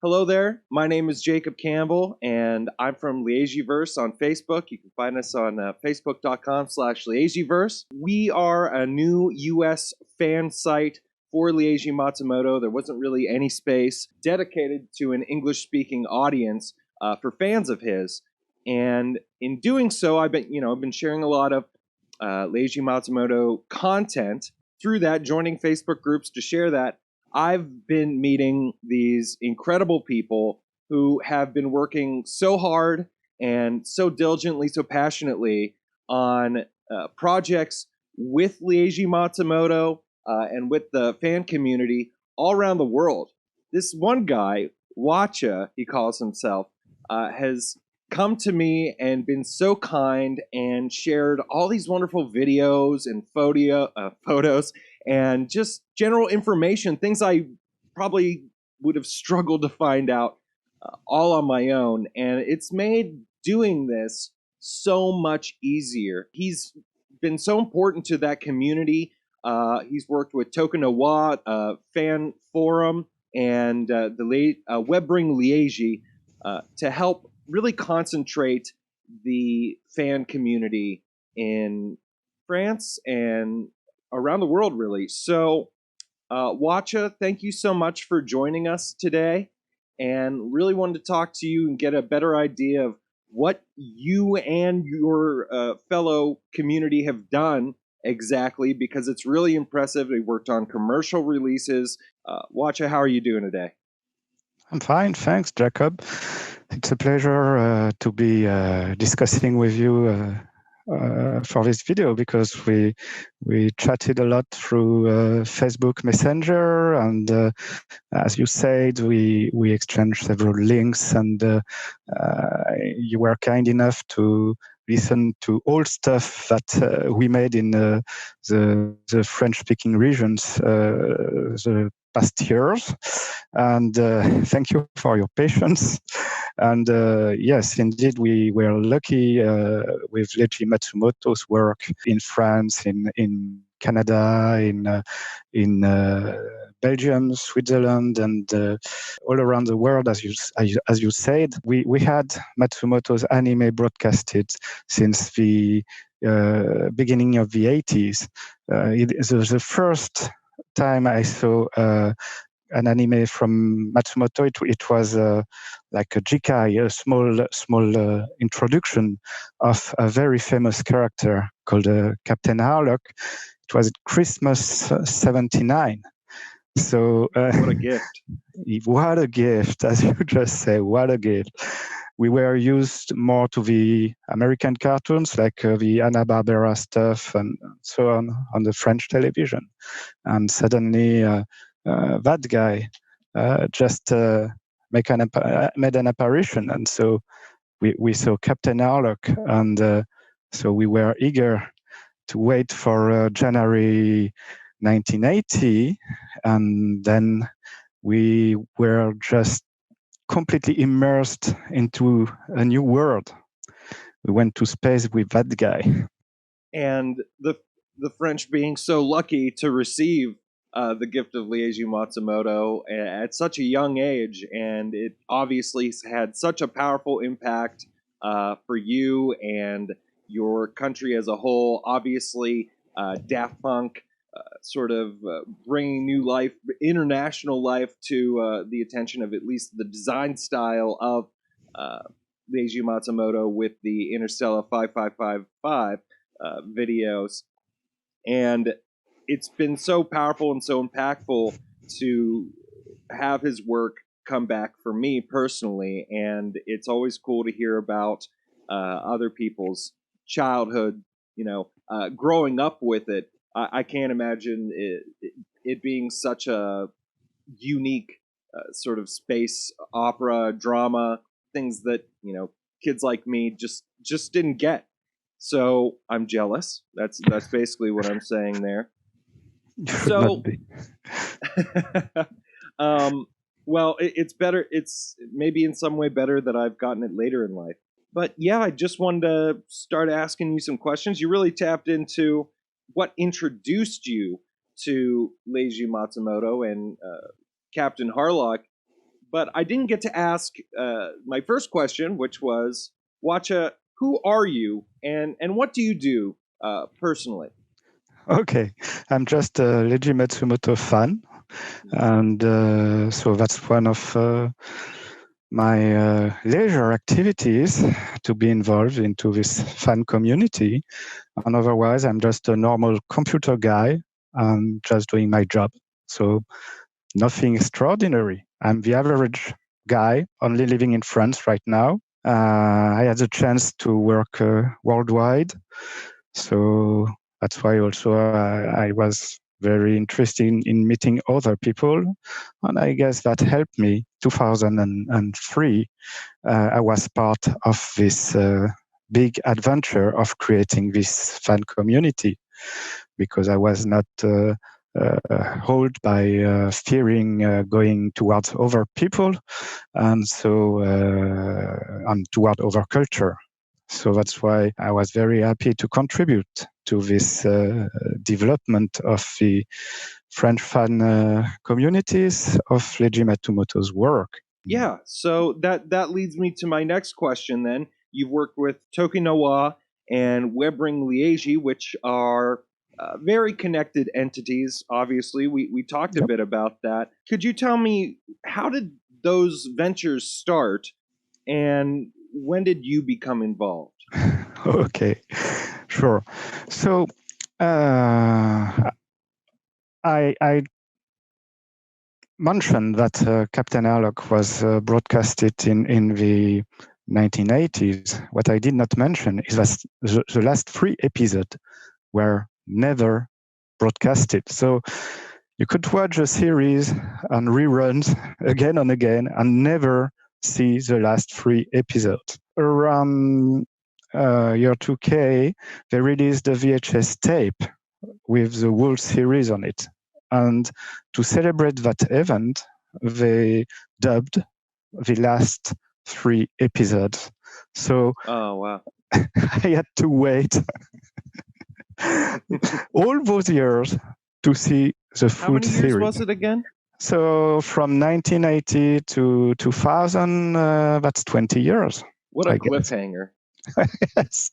Hello there. My name is Jacob Campbell, and I'm from Leijiverse on Facebook. You can find us on facebook.com/Leijiverse. We are a new U.S. fan site for Leiji Matsumoto. There wasn't really any space dedicated to an English-speaking audience for fans of his. And in doing so, I've been sharing a lot of Leiji Matsumoto content through that, joining Facebook groups to share that. I've been meeting these incredible people who have been working so hard and so diligently, so passionately on projects with Leiji Matsumoto and with the fan community all around the world. This one guy, Watcha, he calls himself, has come to me and been so kind and shared all these wonderful videos and photos and just general information, things I probably would have struggled to find out all on my own. And it's made doing this so much easier. He's been so important to that community. He's worked with TokiNoWa, fan forum, and Webbring Leiji to help really concentrate the fan community in France and around the world, really. So, Watcha, thank you so much for joining us today, and really wanted to talk to you and get a better idea of what you and your fellow community have done exactly, because it's really impressive. We worked on commercial releases. Watcha, how are you doing today? I'm fine, thanks, Jacob. It's a pleasure to be discussing with you for this video, because we chatted a lot through Facebook Messenger, and as you said, we exchanged several links, and you were kind enough to listen to all stuff that we made in the French-speaking regions the past years. And thank you for your patience. And yes, indeed, we were lucky with Leiji Matsumoto's work in France, in Canada, in Belgium, Switzerland, and all around the world. As you said, we had Matsumoto's anime broadcasted since the beginning of the 80s. It was the first time I saw an anime from Matsumoto. It was like a jikai, a small introduction of a very famous character called Captain Harlock. It was Christmas '79. So what a gift! What a gift, as you just say. What a gift. We were used more to the American cartoons, like the Hanna-Barbera stuff and so on the French television. And suddenly that guy just made an apparition. And so we saw Captain Harlock. And so we were eager to wait for January 1980. And then we were just completely immersed into a new world. We went to space with that guy. And the French being so lucky to receive the gift of Leiji Matsumoto at such a young age, and it obviously had such a powerful impact for you and your country as a whole. Obviously, Daft Punk sort of bringing new life, international life, to the attention of at least the design style of Leiji Matsumoto with the Interstellar 5555 videos. And it's been so powerful and so impactful to have his work come back for me personally. And it's always cool to hear about other people's childhood, growing up with it. I can't imagine it being such a unique sort of space opera drama, things that kids like me just didn't get. So I'm jealous. That's basically what I'm saying there. So, well, it's better. It's maybe in some way better that I've gotten it later in life. But yeah, I just wanted to start asking you some questions. You really tapped into what introduced you to Leiji Matsumoto and Captain Harlock. but I didn't get to ask my first question, which was, Watcha, who are you, and what do you do personally? Okay, I'm just a Leiji Matsumoto fan, and so that's one of my leisure activities to be involved into this fan community. And otherwise, I'm just a normal computer guy and just doing my job. So nothing extraordinary. I'm the average guy, only living in France right now. I had the chance to work worldwide, so that's why also I was very interested in meeting other people, and I guess that helped me. 2003, I was part of this big adventure of creating this fan community, because I was not held by fearing going towards other people, and so and toward other culture. So that's why I was very happy to contribute to this development of the French fan communities of Leiji Matsumoto's work. Yeah, so that leads me to my next question then. You've worked with TokiNoWa and Webring Liegi, which are very connected entities, obviously. We talked a bit about that. Could you tell me, how did those ventures start, and when did you become involved? Okay, sure. So I mentioned that Captain Airlock was broadcasted in the 1980s. What I did not mention is that the last 3 episodes were never broadcasted. So you could watch a series and reruns again and again and never see the last 3 episodes. Around year 2K, they released a VHS tape with the whole series on it. And to celebrate that event, they dubbed the last 3 episodes. So Oh, wow. I had to wait all those years to see the How full many years series. was it again? So from 1980 to 2000, that's 20 years. What a I guess. cliffhanger. Yes.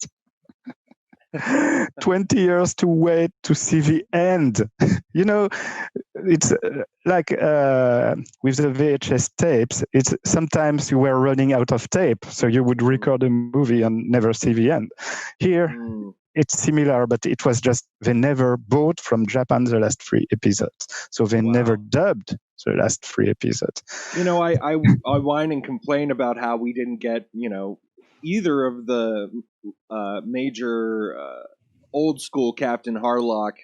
20 years to wait to see the end. You know, it's like with the VHS tapes, it's sometimes you were running out of tape, so you would record a movie and never see the end. Here, it's similar, but it was just they never bought from Japan the last 3 episodes, so they never dubbed the last 3 episodes. You know, I whine and complain about how we didn't get, either of the major old school Captain Harlock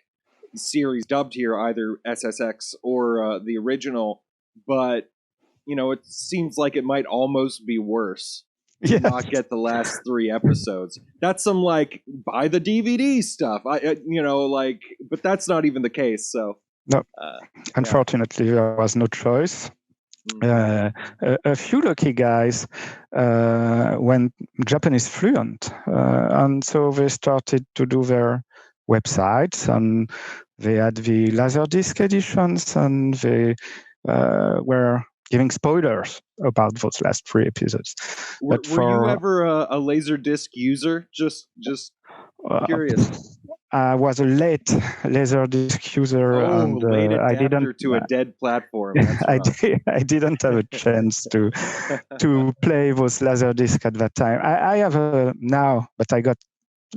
series dubbed here, either SSX or the original, but it seems like it might almost be worse to not get the last 3 episodes. That's some buy the DVD stuff. But that's not even the case. So no, unfortunately, there was no choice. A few lucky guys went Japanese fluent, and so they started to do their websites, and they had the Laserdisc editions, and they were giving spoilers about those last 3 episodes. Were you ever a Laserdisc user? Just curious. I was a late Laserdisc user, and late I didn't to a dead platform. I didn't have a chance to play those Laserdisc at that time. I have a now, but I got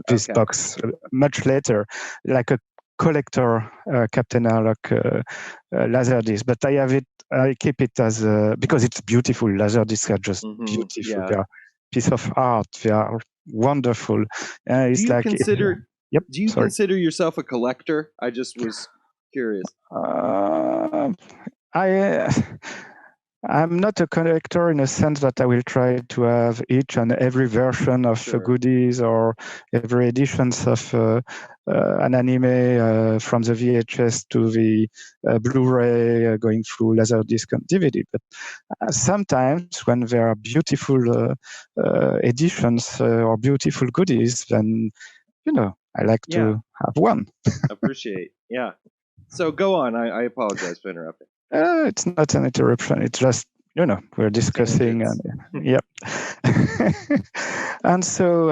this box much later, like a collector Captain Harlock Laserdisc. But I have it. I keep it as because it's beautiful. Laserdiscs are just beautiful. Yeah. They are piece of art. They are wonderful. It's do you consider? Yep. Do you consider yourself a collector? I just was curious. I'm not a collector in a sense that I will try to have each and every version of goodies or every editions of an anime from the VHS to the Blu-ray, going through Laserdisc and DVD. But sometimes when there are beautiful editions or beautiful goodies, then I like to have one. Appreciate. Yeah. So go on. I apologize for interrupting. It's not an interruption. It's just we're discussing, and yep. And so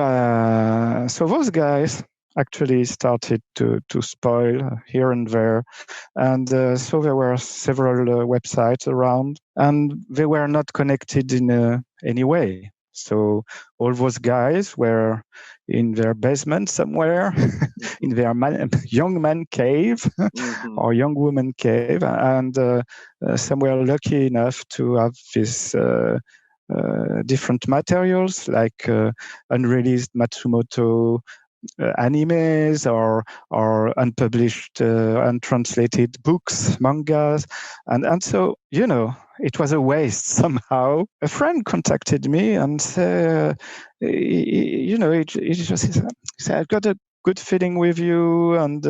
those guys actually started to spoil here and there, and so there were several websites around, and they were not connected in any way. So all those guys were in their basement somewhere, in their young man cave or young woman cave, and some were lucky enough to have this different materials like unreleased Matsumoto animes or unpublished, untranslated books, mangas, and so it was a waste somehow. A friend contacted me and said, he just said, "I've got a good feeling with you, and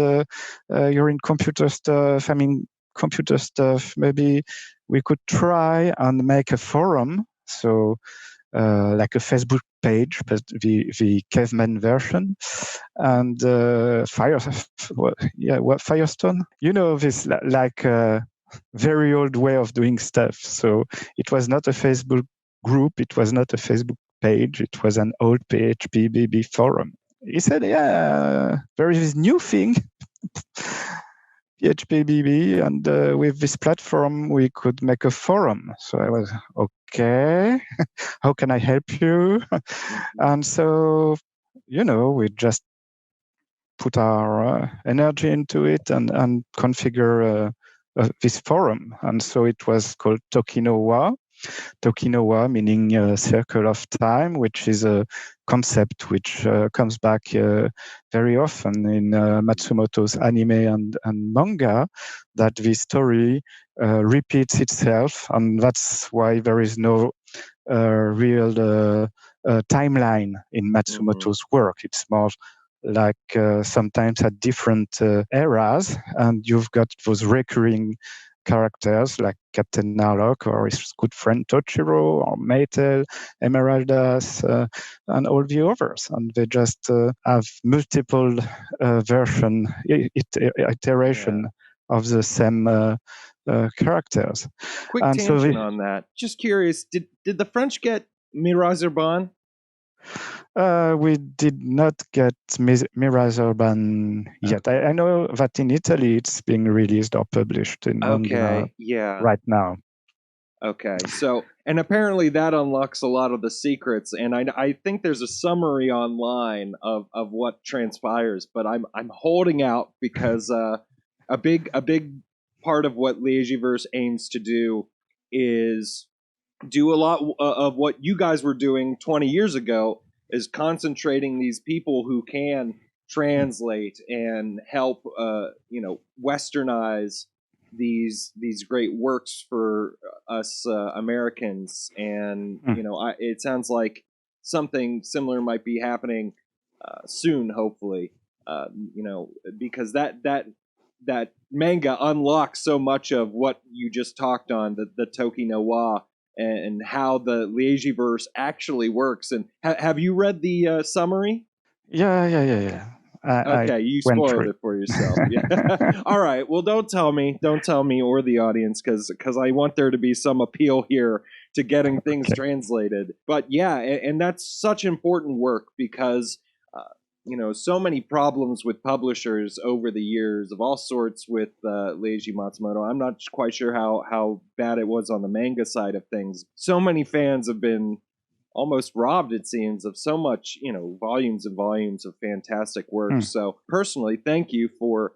you're in computer stuff. I mean, computer stuff. Maybe we could try and make a forum." So like a Facebook page, but the caveman version, and Firestone. This like very old way of doing stuff. So it was not a Facebook group, it was not a Facebook page, it was an old PHP forum. He said, "Yeah, there is this new thing." PHP and with this platform we could make a forum. So I was okay. How can I help you? And so we just put our energy into it and configure this forum. And so it was called TokiNoWa. TokiNoWa meaning circle of time, which is a concept which comes back very often in Matsumoto's anime and manga, that the story repeats itself, and that's why there is no real timeline in Matsumoto's work. It's more like sometimes at different eras, and you've got those recurring characters like Captain Narlock or his good friend Tochiro or Maytel, Emeraldas, and all the others. And they just have multiple iteration of the same characters. Quick tangent on that. Just curious, did the French get Miraz Urban? We did not get Miraz Urban yet. I know that in Italy it's being released or published in manga right now. Okay, so, and apparently that unlocks a lot of the secrets, and I think there's a summary online of what transpires, but I'm holding out because a big part of what Leijiverse aims to do is do a lot of what you guys were doing 20 years ago, is concentrating these people who can translate and help westernize these great works for us Americans. And it sounds like something similar might be happening soon, hopefully. Because that manga unlocks so much of what you just talked on, the TokiNoWa, and how the Leijiverse actually works. And have you read the summary? Yeah. Okay, you spoiled it for yourself. Yeah. All right. Well, don't tell me or the audience, because I want there to be some appeal here to getting things translated. But yeah, and that's such important work because so many problems with publishers over the years of all sorts with Leiji Matsumoto. I'm not quite sure how bad it was on the manga side of things. So many fans have been almost robbed, it seems, of so much, volumes and volumes of fantastic work. So personally, thank you for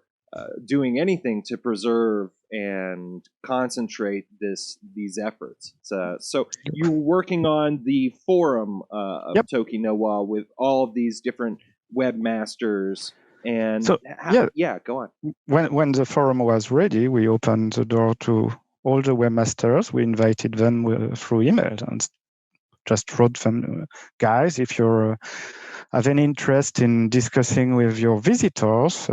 doing anything to preserve and concentrate these efforts. So you're working on the forum of TokiNoWa with all of these different webmasters, and so, go on. When the forum was ready, we opened the door to all the webmasters. We invited them through email and just wrote them, guys, if you have any interest in discussing with your visitors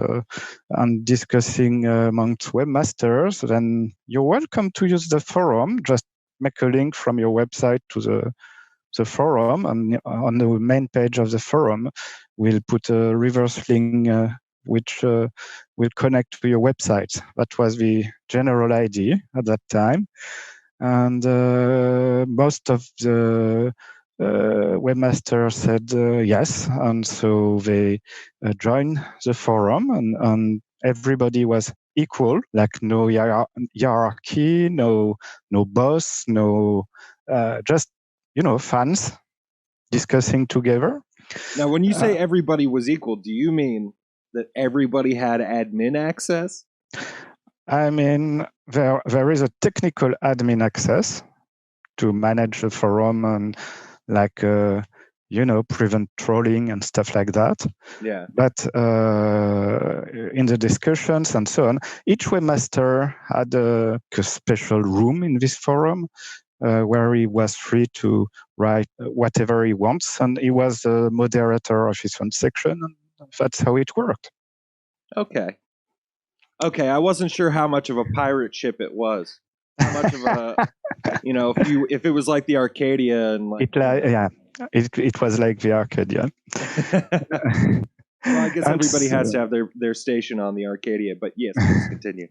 and discussing amongst webmasters, then you're welcome to use the forum. Just make a link from your website to the forum, and on the main page of the forum, we'll put a reverse link which will connect to your website. That was the general idea at that time. and most of the webmasters said yes, and so they joined the forum, and everybody was equal, like no hierarchy, no boss, no just fans discussing together. Now, when you say everybody was equal, do you mean that everybody had admin access? I mean, there is a technical admin access to manage the forum and prevent trolling and stuff like that. Yeah. But in the discussions and so on, each webmaster had a special room in this forum where he was free to write whatever he wants, and he was the moderator of his own section, and that's how it worked. Okay, I wasn't sure how much of a pirate ship it was. How much of a, if it was like the Arcadia and like. It was like the Arcadia. Well, I guess everybody has to have their station on the Arcadia, but yes, please continue.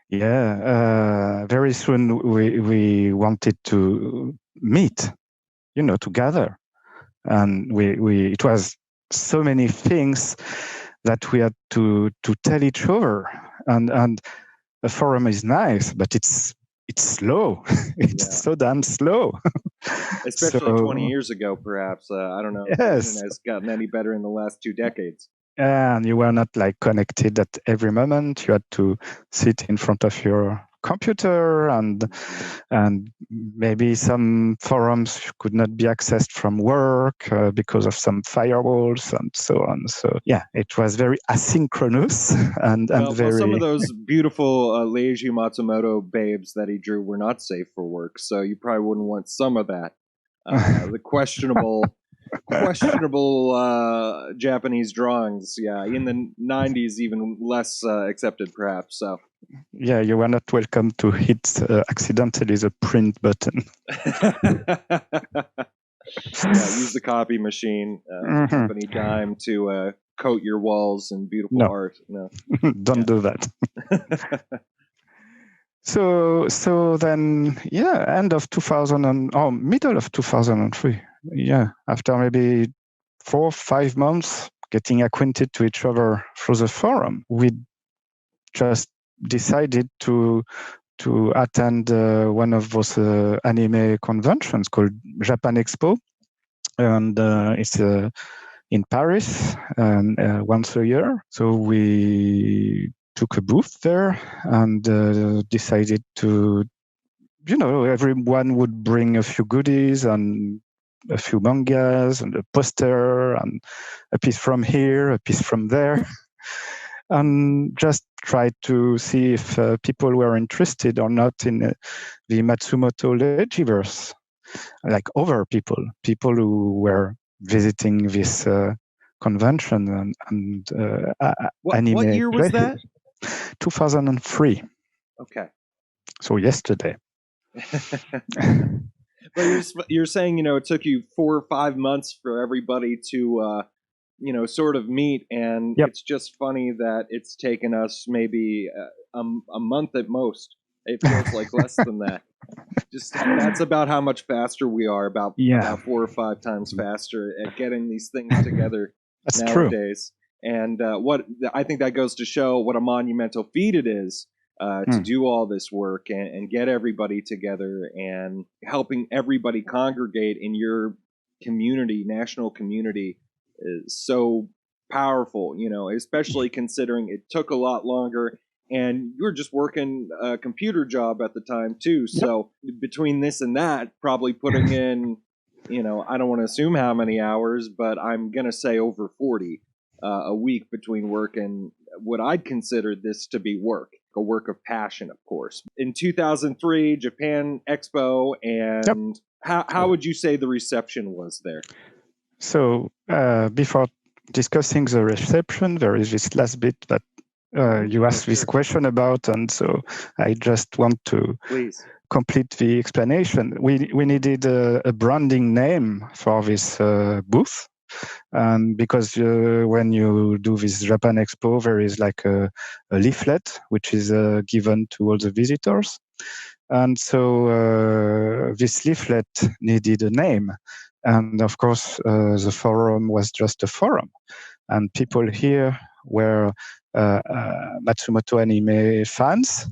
Yeah, very soon we wanted to meet, to gather, and it was so many things that we had to tell each other, and the forum is nice, but it's slow. It's so damn slow. Especially 20 years ago, perhaps. I don't know if the internet has gotten any better in the last 2 decades. And you were not connected at every moment. You had to sit in front of your computer, and maybe some forums could not be accessed from work because of some firewalls and so on. So yeah, it was very asynchronous and very. Some of those beautiful Leiji Matsumoto babes that he drew were not safe for work, so you probably wouldn't want some of that. The questionable Japanese drawings, in the 90s, even less accepted, perhaps. So, yeah, you were not welcome to hit accidentally the print button. Use the copy machine, company dime to coat your walls in beautiful art. No, don't do that. So then, end of 2000 middle of 2003. Yeah, after maybe 4 or 5 months getting acquainted to each other through the forum, we just decided to attend one of those anime conventions called Japan Expo, and it's in Paris once a year. So we took a booth there and decided to, everyone would bring a few goodies and a few mangas and a poster and a piece from here, a piece from there, and just try to see if people were interested or not in the Matsumoto Leijiverse, like other people who were visiting this convention and anime. What year was that? 2003. Okay. So yesterday. But you're saying, it took you 4 or 5 months for everybody to, sort of meet, and It's just funny that it's taken us maybe a month at most. It feels like less than that. Just that's about how much faster we are, about 4 or 5 times faster at getting these things together nowadays. True. And what I think that goes to show what a monumental feat it is to do all this work and get everybody together and helping everybody congregate in your community, national community, is so powerful, especially considering it took a lot longer. And you were just working a computer job at the time, too. So between this and that, probably putting in, I don't want to assume how many hours, but I'm going to say over 40 a week between work and what I'd consider this to be work, a work of passion, of course. In 2003, Japan Expo, and how would you say the reception was there? So before discussing the reception, there is this last bit that you asked this question about, and so I just want to complete the explanation. We needed a branding name for this booth, and because when you do this Japan Expo, there is like a leaflet which is given to all the visitors, And so this leaflet needed a name. And of course, the forum was just a forum. And people here were Matsumoto anime fans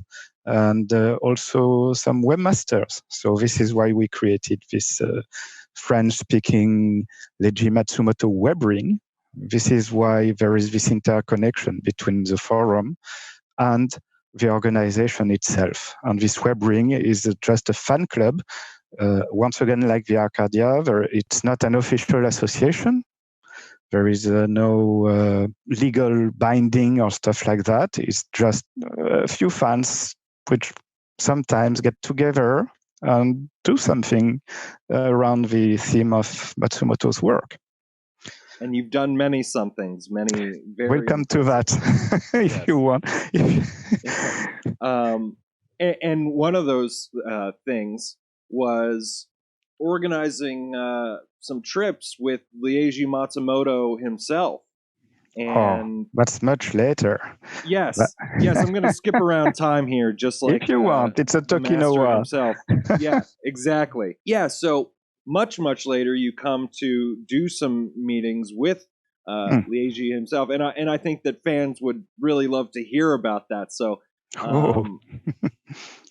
and also some webmasters. So this is why we created this French-speaking Leiji Matsumoto web ring. This is why there is this interconnection between the forum and the organization itself. And this web ring is just a fan club. Once again, like the Arcadia, it's not an official association. There is no legal binding or stuff like that. It's just a few fans which sometimes get together and do something around the theme of Matsumoto's work. And you've done many somethings, many very. We'll come to that if you want. And one of those things was organizing some trips with Leiji Matsumoto himself. And that's much later. Yes, I'm going to skip around time here, just like if you want. It's a TokiNoWa himself. Yeah, exactly. Yeah, so much later, you come to do some meetings with Leiji himself, and I think that fans would really love to hear about that. So,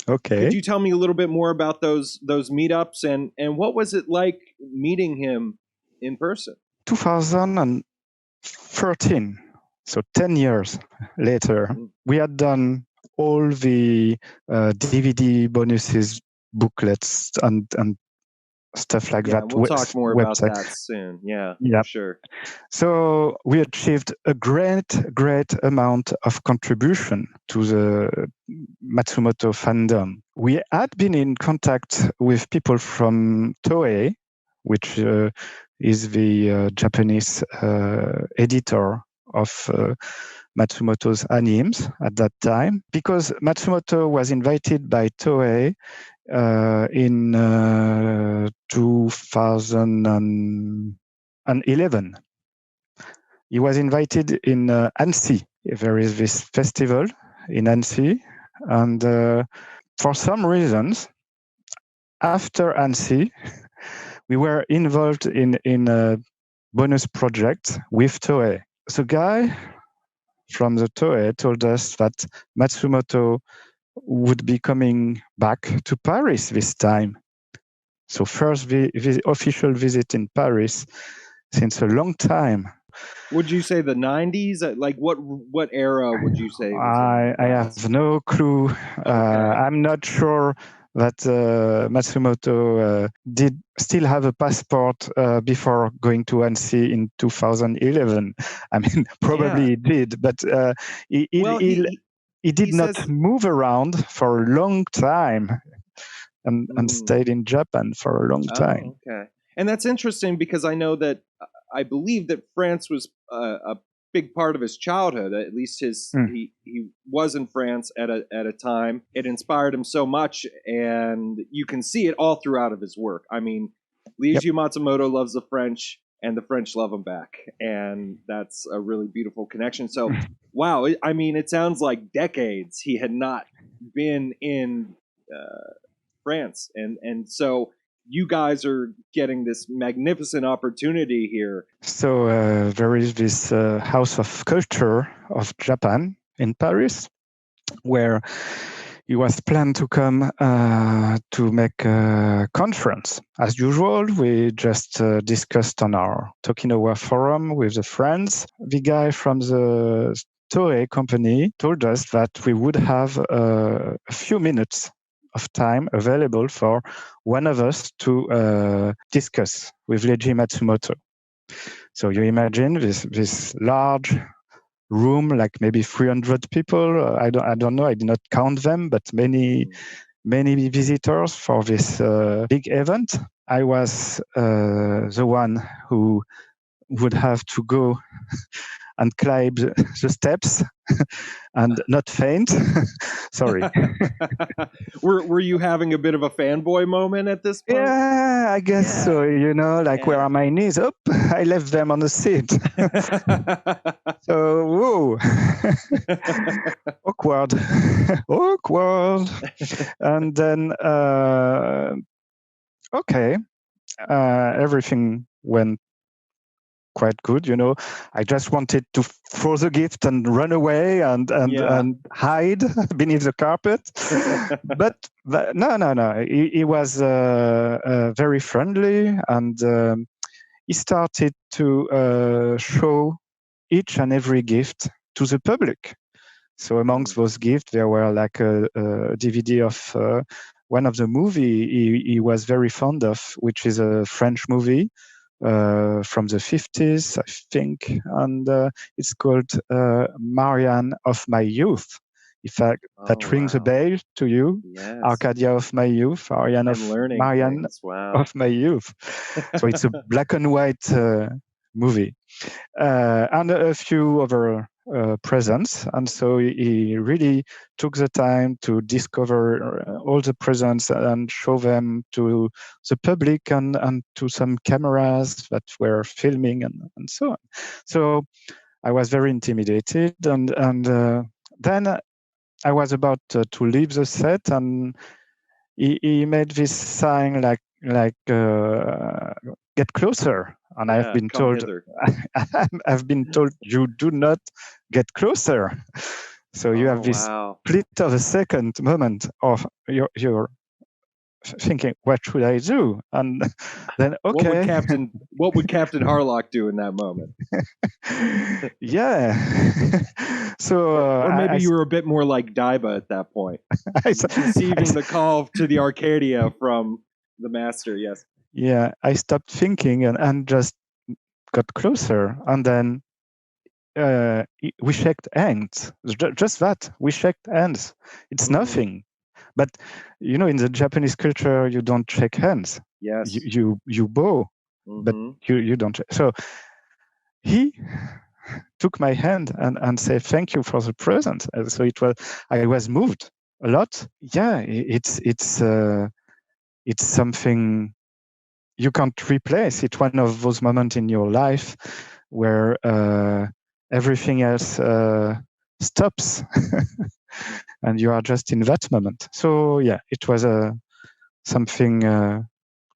okay. Could you tell me a little bit more about those meetups and what was it like meeting him in person? 2013, so 10 years later, we had done all the DVD bonuses, booklets, and stuff like that. We'll talk more about that soon. Yeah, for sure. So we achieved a great amount of contribution to the Matsumoto fandom. We had been in contact with people from Toei, which is the Japanese editor of Matsumoto's animes at that time, because Matsumoto was invited by Toei in 2011. He was invited in Annecy. There is this festival in Annecy, and for some reasons, after Annecy, we were involved in a bonus project with Toei. The guy from the Toei told us that Matsumoto would be coming back to Paris this time. So first the official visit in Paris since a long time. Would you say the 90s? Like what era would you say? I have no clue. Okay. I'm not sure that Matsumoto did still have a passport before going to Annecy in 2011. I mean, probably he did, but he did not move around for a long time and stayed in Japan for a long time. Okay. And that's interesting because I know that I believe that France was a big part of his childhood. At least he was in France at a time. It inspired him so much, and you can see it all throughout of his work. I mean, Leiji Matsumoto loves the French, and the French love him back, and that's a really beautiful connection. So, wow, I mean, it sounds like decades he had not been in France, and so you guys are getting this magnificent opportunity here. So there is this House of Culture of Japan in Paris, where it was planned to come to make a conference. As usual, we just discussed on our TokiNoWa forum with the friends. The guy from the Toei company told us that we would have a few minutes of time available for one of us to discuss with Leiji Matsumoto. So you imagine this large room, like maybe 300 people. I don't know. I did not count them, but many visitors for this big event. I was the one who would have to go and climb the steps and not faint. Sorry. Were you having a bit of a fanboy moment at this point? Yeah, I guess so. You know, like where are my knees? Oh, I left them on the seat. So, whoa. awkward, awkward. And then, okay, everything went quite good. I just wanted to throw the gift and run away and hide beneath the carpet. but no. He was very friendly, and he started to show each and every gift to the public. So amongst those gifts, there were like a DVD of one of the movie he was very fond of, which is a French movie from the 50s, I think, and it's called Marianne of My Youth. If that rings a bell to you, yes. Arcadia of My Youth, Marianne of My Youth. So it's a black and white movie, and a few other presents. And so he really took the time to discover all the presents and show them to the public and to some cameras that were filming and so on. So I was very intimidated, and then I was about to leave the set, and he made this sign like get closer, and I've been told you do not get closer. So you have this split of a second moment of you're thinking, what should I do? And then okay, what would Captain Harlock do in that moment? Yeah. So or maybe you were a bit more like Daiba at that point, receiving the call to the Arcadia from the master. Yes. Yeah, I stopped thinking and just got closer, and then we shook hands. Just that, we shook hands. It's nothing, but in the Japanese culture, you don't shake hands. Yes. You bow, but you don't. So he took my hand and said thank you for the present. So I was moved a lot. Yeah, it's something you can't replace. It's one of those moments in your life where everything else stops and you are just in that moment. So yeah, it was something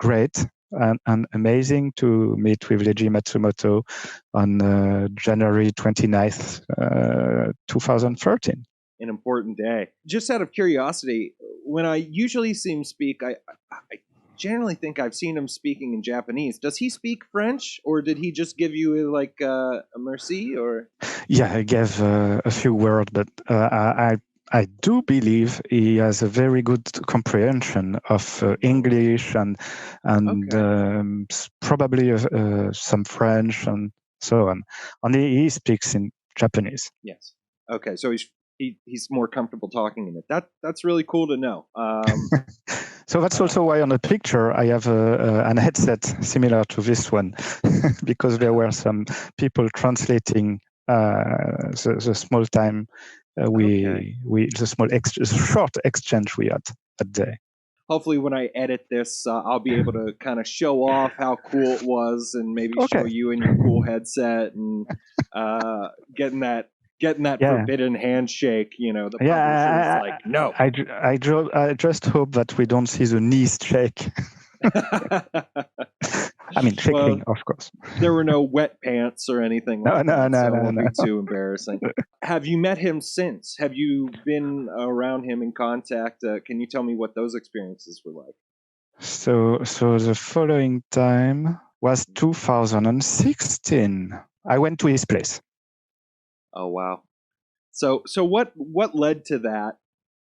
great and amazing to meet with Leiji Matsumoto on January 29th, 2013. An important day. Just out of curiosity, when I usually see him speak, I generally think I've seen him speaking in Japanese. Does he speak French, or did he just give you like a merci? Or yeah, I gave a few words, but I do believe he has a very good comprehension of English and probably some French and so on. And he speaks in Japanese. Yes. Okay, so he's more comfortable talking in it. That's really cool to know. So that's also why on the picture I have an headset similar to this one, because there were some people translating the small time the short exchange we had that day. Hopefully, when I edit this, I'll be able to kind of show off how cool it was, and maybe show you in your cool headset and getting that forbidden handshake. The publisher's like, no. I just hope that we don't see the knees shake. I mean, shaking, of course. There were no wet pants or anything like that, so it won't be too embarrassing. Have you met him since? Have you been around him in contact? Can you tell me what those experiences were like? So the following time was 2016. I went to his place. Oh, wow. So what led to that,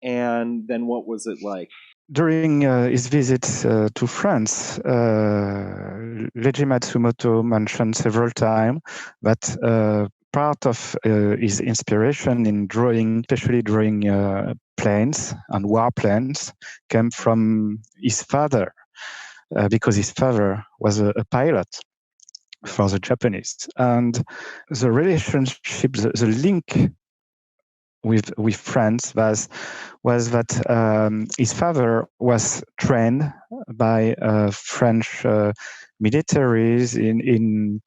and then what was it like? During his visit to France, Leiji Matsumoto mentioned several times that part of his inspiration in drawing, especially drawing planes and warplanes, came from his father, because his father was a pilot for the Japanese. And the relationship, the link with France was that his father was trained by French militaries in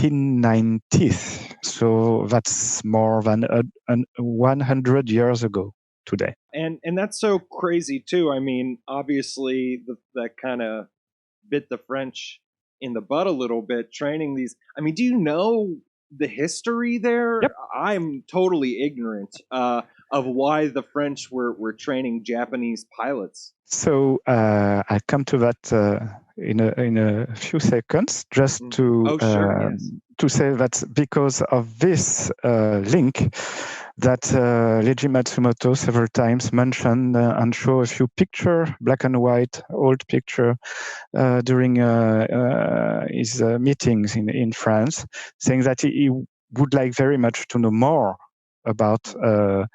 1890s. So that's more than 100 years ago today. And that's so crazy too. I mean, obviously that kind of bit the French in the butt a little bit training these. I mean, do you know the history there? Yep. I'm totally ignorant of why the French were training Japanese pilots. So I'll come to that in a few seconds. Just to Sure, yes. to say that because of this link, that Leiji Matsumoto several times mentioned and show a few picture, black and white, old picture during his meetings in France, saying that he would like very much to know more about the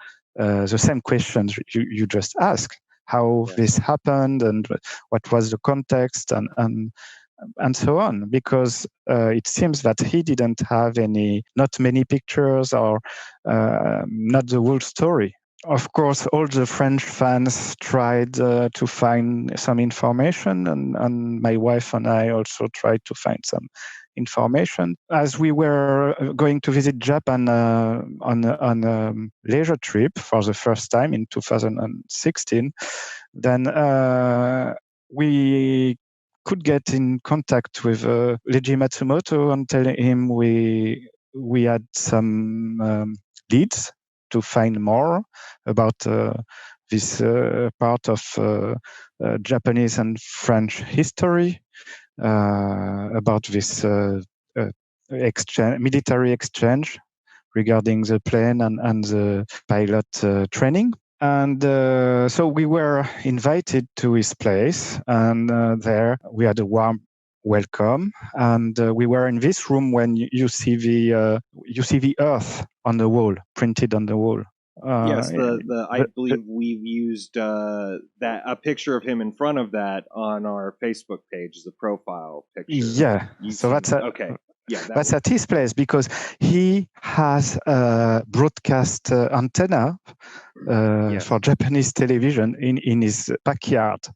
same questions you just asked, how this happened and what was the context and so on, because it seems that he didn't have not many pictures or not the whole story. Of course, all the French fans tried to find some information, and my wife and I also tried to find some information. As we were going to visit Japan on a leisure trip for the first time in 2016, then we could get in contact with Leiji Matsumoto and tell him we had some leads to find more about this part of Japanese and French history, about this military exchange regarding the plane and the pilot training. And so we were invited to his place, and there we had a warm welcome. And we were in this room when you see the Earth on the wall, printed on the wall. Yes, I believe we've used a picture of him in front of that on our Facebook page as a profile picture. Yeah, so that's okay. Yeah, that's at his place because he has a broadcast antenna for Japanese television in his backyard.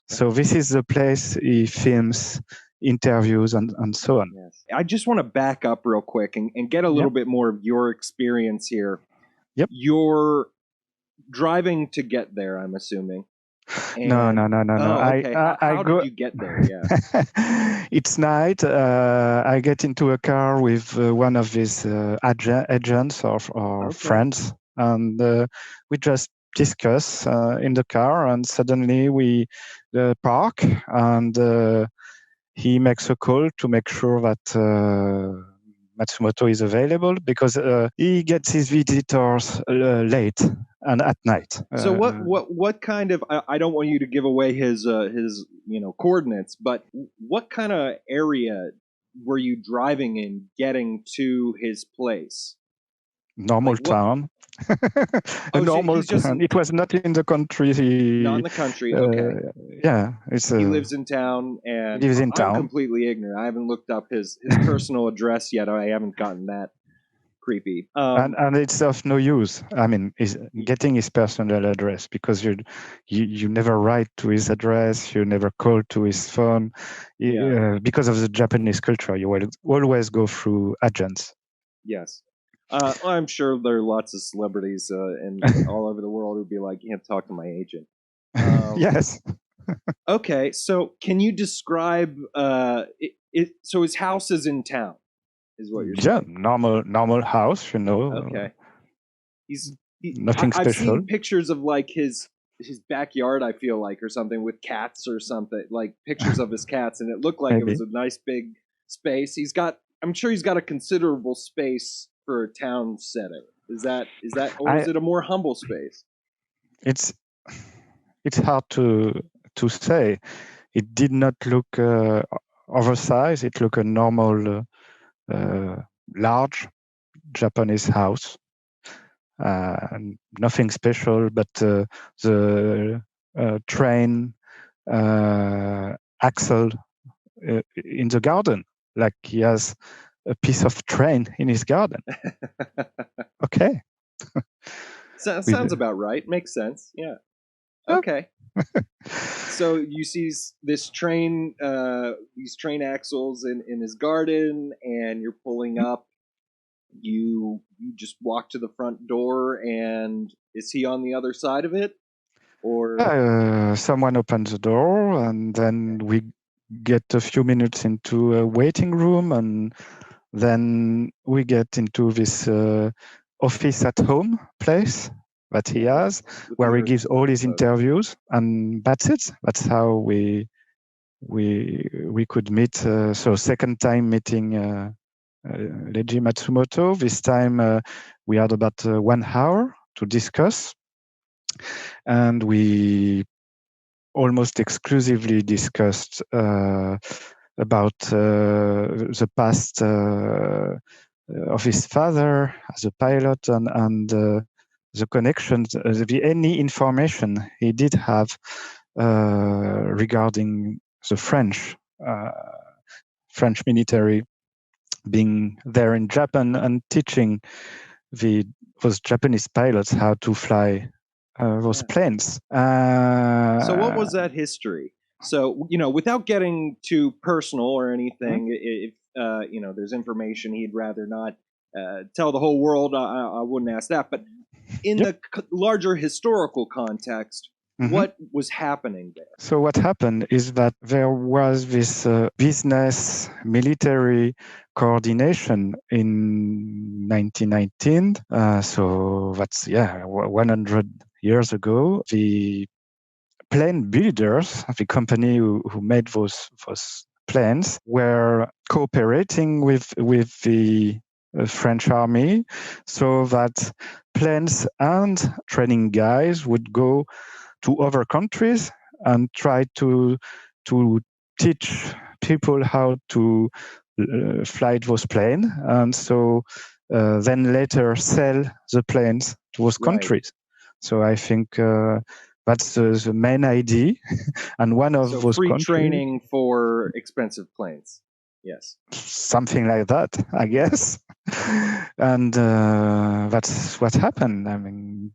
So this is the place he films interviews and so on. Yes. I just want to back up real quick and get a little bit more of your experience here. Yep. You're driving to get there, I'm assuming. No. Okay. How did you get there? Yeah. It's night. I get into a car with one of his agents or friends, and we just discuss in the car. And suddenly we park, and he makes a call to make sure that Matsumoto is available, because he gets his visitors late and at night. So what kind of, I don't want you to give away his coordinates, but what kind of area were you driving in getting to his place? Normal town. A normal town. It was not in the country. Not in the country. Okay. Yeah, he lives in town, and I'm completely ignorant. I haven't looked up his personal address yet. I haven't gotten that creepy. And it's of no use. I mean, getting his personal address, because you never write to his address, you never call to his phone, because of the Japanese culture. You will always go through agents. Yes. I'm sure there are lots of celebrities all over the world who'd be like, "You can't talk to my agent." Yes. Okay, so can you describe so his house is in town, is what you're saying? Yeah, normal house, Okay. Nothing special. I've seen pictures of like his backyard, I feel like, or something, with cats or something, like pictures of his cats, and it looked like it was a nice big space. I'm sure he's got a considerable space for a town setting. Is that or is it a more humble space? It's hard to say. It did not look oversized. It looked a normal, large Japanese house. Nothing special, but the train axle in the garden, like he has a piece of train in his garden. Okay. Sounds about right. Makes sense. Yeah. Okay. So you see this train, these train axles in his garden, and you're pulling up. You just walk to the front door, and is he on the other side of it, or Someone opens the door, and then we get a few minutes into a waiting room, and then we get into this office at home place that he has, where he gives all his interviews, and that's it. That's how we could meet. So second time meeting Leiji Matsumoto. This time we had about 1 hour to discuss, and we almost exclusively discussed about the past of his father as a pilot, and the connections, any information he did have regarding the French military being there in Japan and teaching those Japanese pilots how to fly those planes. So what was that history? So, without getting too personal or anything, if there's information he'd rather not tell the whole world, I wouldn't ask that. But in the larger historical context, what was happening there? So what happened is that there was this business military coordination in 1919. So that's 100 years ago. The plane builders, the company who made those planes, were cooperating with the French army, so that planes and training guys would go to other countries and try to teach people how to fly those planes, and so then later sell the planes to those countries. So I think that's the main idea. And one of those free countries, training for expensive planes. Yes. Something like that, I guess. And that's what happened. I mean,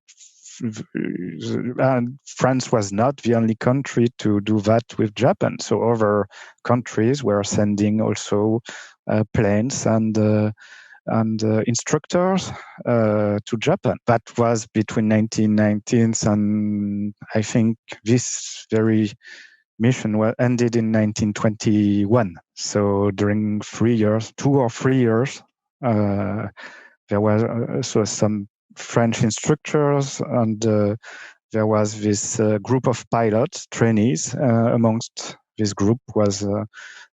and France was not the only country to do that with Japan. So other countries were sending also planes and instructors to Japan. That was between 1919 and I think this very mission ended in 1921. So during 2 or 3 years, there were also some French instructors, and there was this group of pilots, trainees. Amongst this group was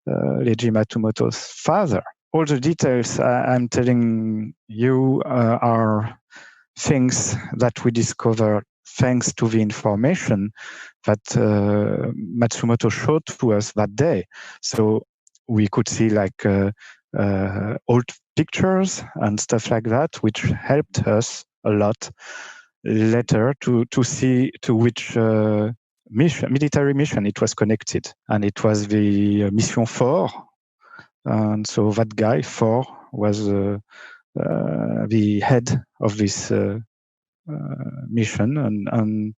Leiji Matsumoto's father. All the details I'm telling you are things that we discovered thanks to the information that Matsumoto showed to us that day. So we could see old pictures and stuff like that, which helped us a lot later to see to which military mission it was connected. And it was the Mission 4. And so that guy, 4, was the head of this mission, and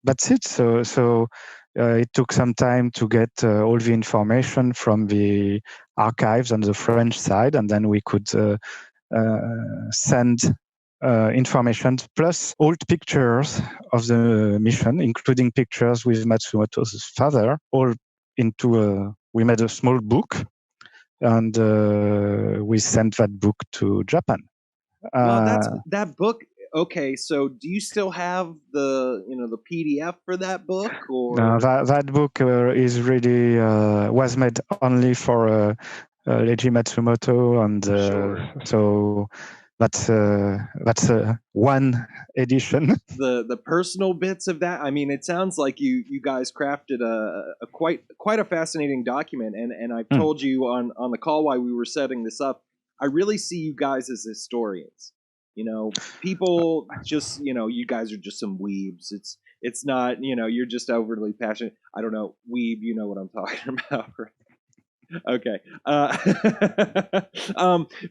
that's it. So it took some time to get all the information from the archives on the French side, and then we could send information plus old pictures of the mission, including pictures with Matsumoto's father, all into we made a small book, and we sent that book to Japan. Well, that book. Okay, so do you still have the the PDF for that book? Or that book is really was made only for Leiji Matsumoto, and so that's one edition. The personal bits of that. I mean, it sounds like you guys crafted a quite a fascinating document, and I've told you on the call while we were setting this up. I really see you guys as historians. People just you guys are just some weebs. It's not you're just overly passionate. I don't know, weeb. You know what I'm talking about, right? Okay.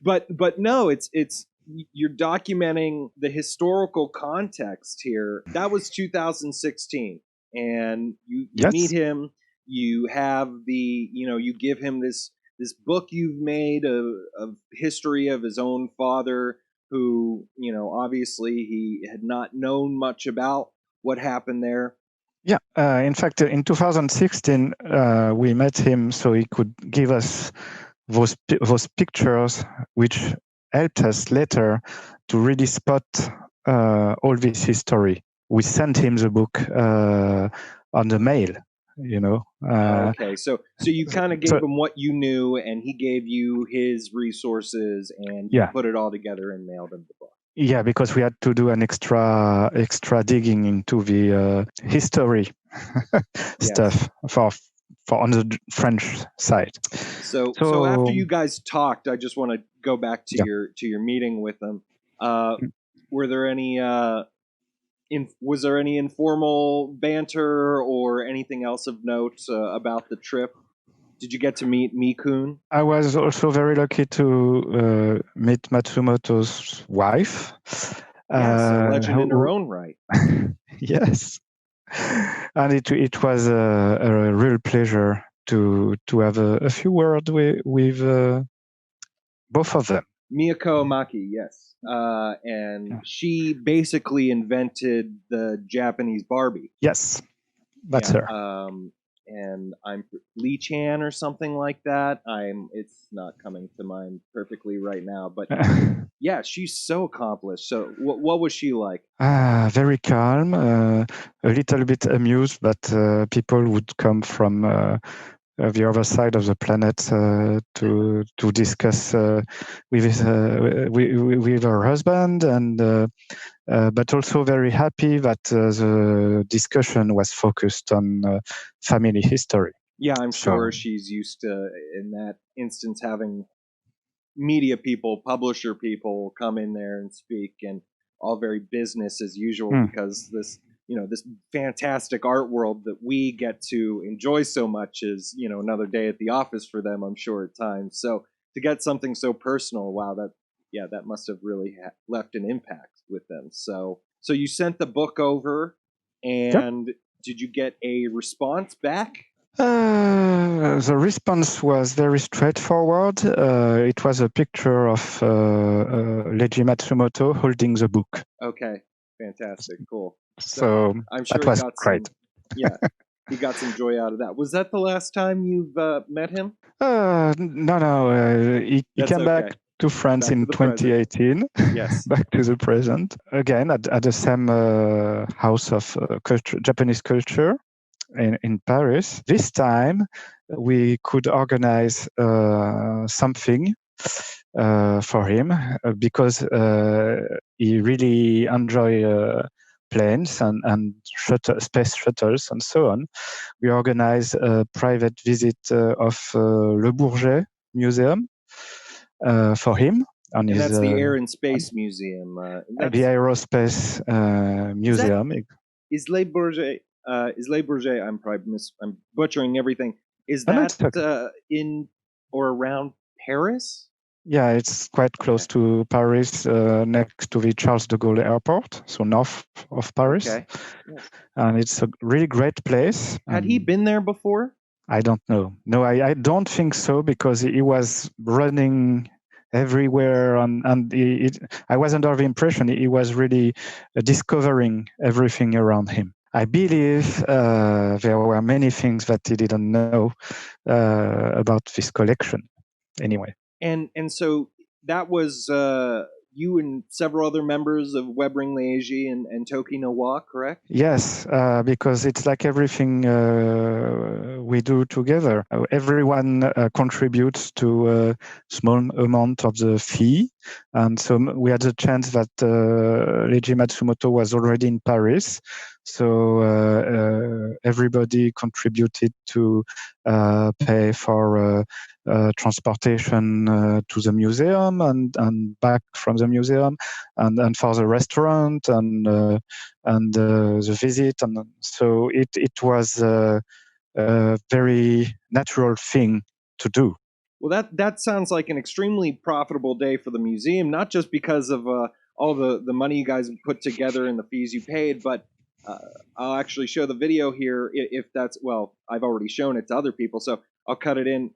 But no, it's you're documenting the historical context here. That was 2016, and you Yes. meet him. You have you give him this book you've made of history of his own father, who obviously he had not known much about what happened there. Yeah, in fact, in 2016, we met him so he could give us those pictures, which helped us later to really spot all this history. We sent him the book on the mail, Okay, so you kind of gave him what you knew, and he gave you his resources, and you put it all together and mailed him the book. Yeah, because we had to do an extra digging into the history stuff for on the French side. So after you guys talked, I just want to go back to your meeting with them. Were there any was there any informal banter or anything else of note about the trip? Did you get to meet Mikun? I was also very lucky to meet Matsumoto's wife. Yes, a legend in her own right. Yes, and it was a real pleasure to have a few words with both of them. Miyako Maki, yes, and she basically invented the Japanese Barbie. Yes, that's her. And I'm Lee Chan or something like that. It's not coming to mind perfectly right now, but yeah, she's so accomplished. So what was she like? Very calm, a little bit amused, but people would come from the other side of the planet to discuss with her husband, and but also very happy that the discussion was focused on family history. Yeah, I'm sure she's used to, in that instance, having media people, publisher people come in there and speak, and all very business as usual, because this fantastic art world that we get to enjoy so much is another day at the office for them, I'm sure, at times. So to get something so personal, wow, that must have really left an impact with them. So you sent the book over, and did you get a response back? The response was very straightforward. It was a picture of Leiji Matsumoto holding the book. Okay, fantastic, cool. So I'm sure that was great. He got some joy out of that. Was that the last time you've met him? No. He came back to France in 2018. Yes. Back to the present. Again, at the same house of Japanese culture in Paris. This time, we could organize something for him because he really enjoys planes and space shuttles and so on. We organized a private visit of Le Bourget Museum for him. And that's the Air and Space Museum. The Aerospace Museum. Is Le Bourget? I'm probably I'm butchering everything. Is that in or around Paris? Yeah, it's quite close to Paris, next to the Charles de Gaulle Airport, so north of Paris. Okay. Yes. And it's a really great place. Had he been there before? I don't know. No, I don't think so, because he was running everywhere, and I was under the impression he was really discovering everything around him. I believe there were many things that he didn't know about this collection. Anyway. And so that was you and several other members of Webring Leiji and TokiNoWa, correct? Yes, because it's like everything we do together. Everyone contributes to a small amount of the fee. And so we had the chance that Leiji Matsumoto was already in Paris. So everybody contributed to pay for transportation to the museum and back from the museum, and for the restaurant and the visit. And so it was a very natural thing to do. Well, that sounds like an extremely profitable day for the museum, not just because of all the money you guys put together and the fees you paid, but uh, I'll actually show the video here if that's, well, I've already shown it to other people, so I'll cut it in.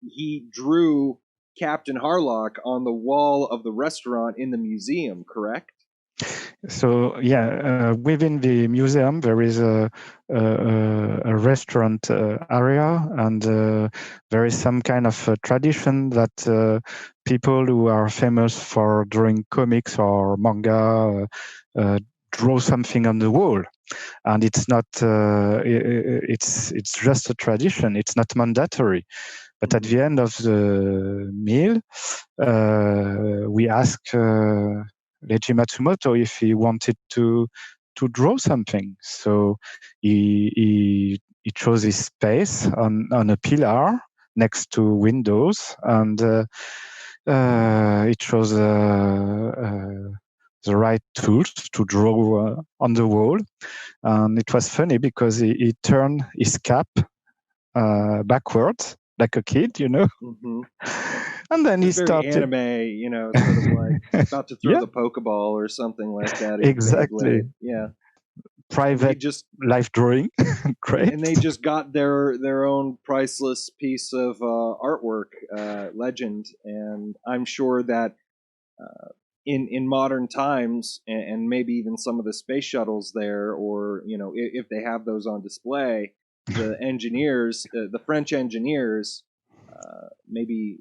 He drew Captain Harlock on the wall of the restaurant in the museum, correct? So yeah, within the museum there is a restaurant area, and there is some kind of tradition that people who are famous for drawing comics or manga draw something on the wall, and it's not it's just a tradition. It's not mandatory. But at the end of the meal, we asked Leiji Matsumoto if he wanted to draw something. So he chose his space on a pillar next to windows, and he chose the right tools to draw on the wall. And it was funny because he turned his cap backwards like a kid, you know. Mm-hmm. And then It's he very started. anime, you know, sort of like about to throw Yeah, the Pokeball or something like that at exactly. Beyblade. Yeah. And he Private just life drawing. Great. and they just got their own priceless piece of artwork, legend, and I'm sure that in modern times, and maybe even some of the space shuttles there, or you know, if they have those on display, the engineers, the French engineers, maybe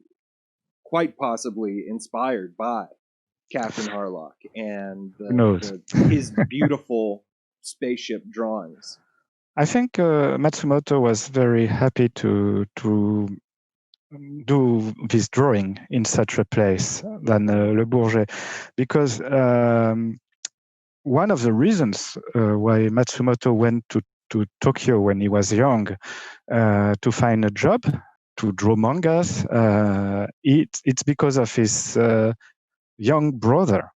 quite possibly inspired by Captain Harlock and Who knows? his beautiful spaceship drawings. I think Matsumoto was very happy to do this drawing in such a place than Le Bourget, because one of the reasons why Matsumoto went to Tokyo when he was young to find a job to draw mangas, it's because of his young brother,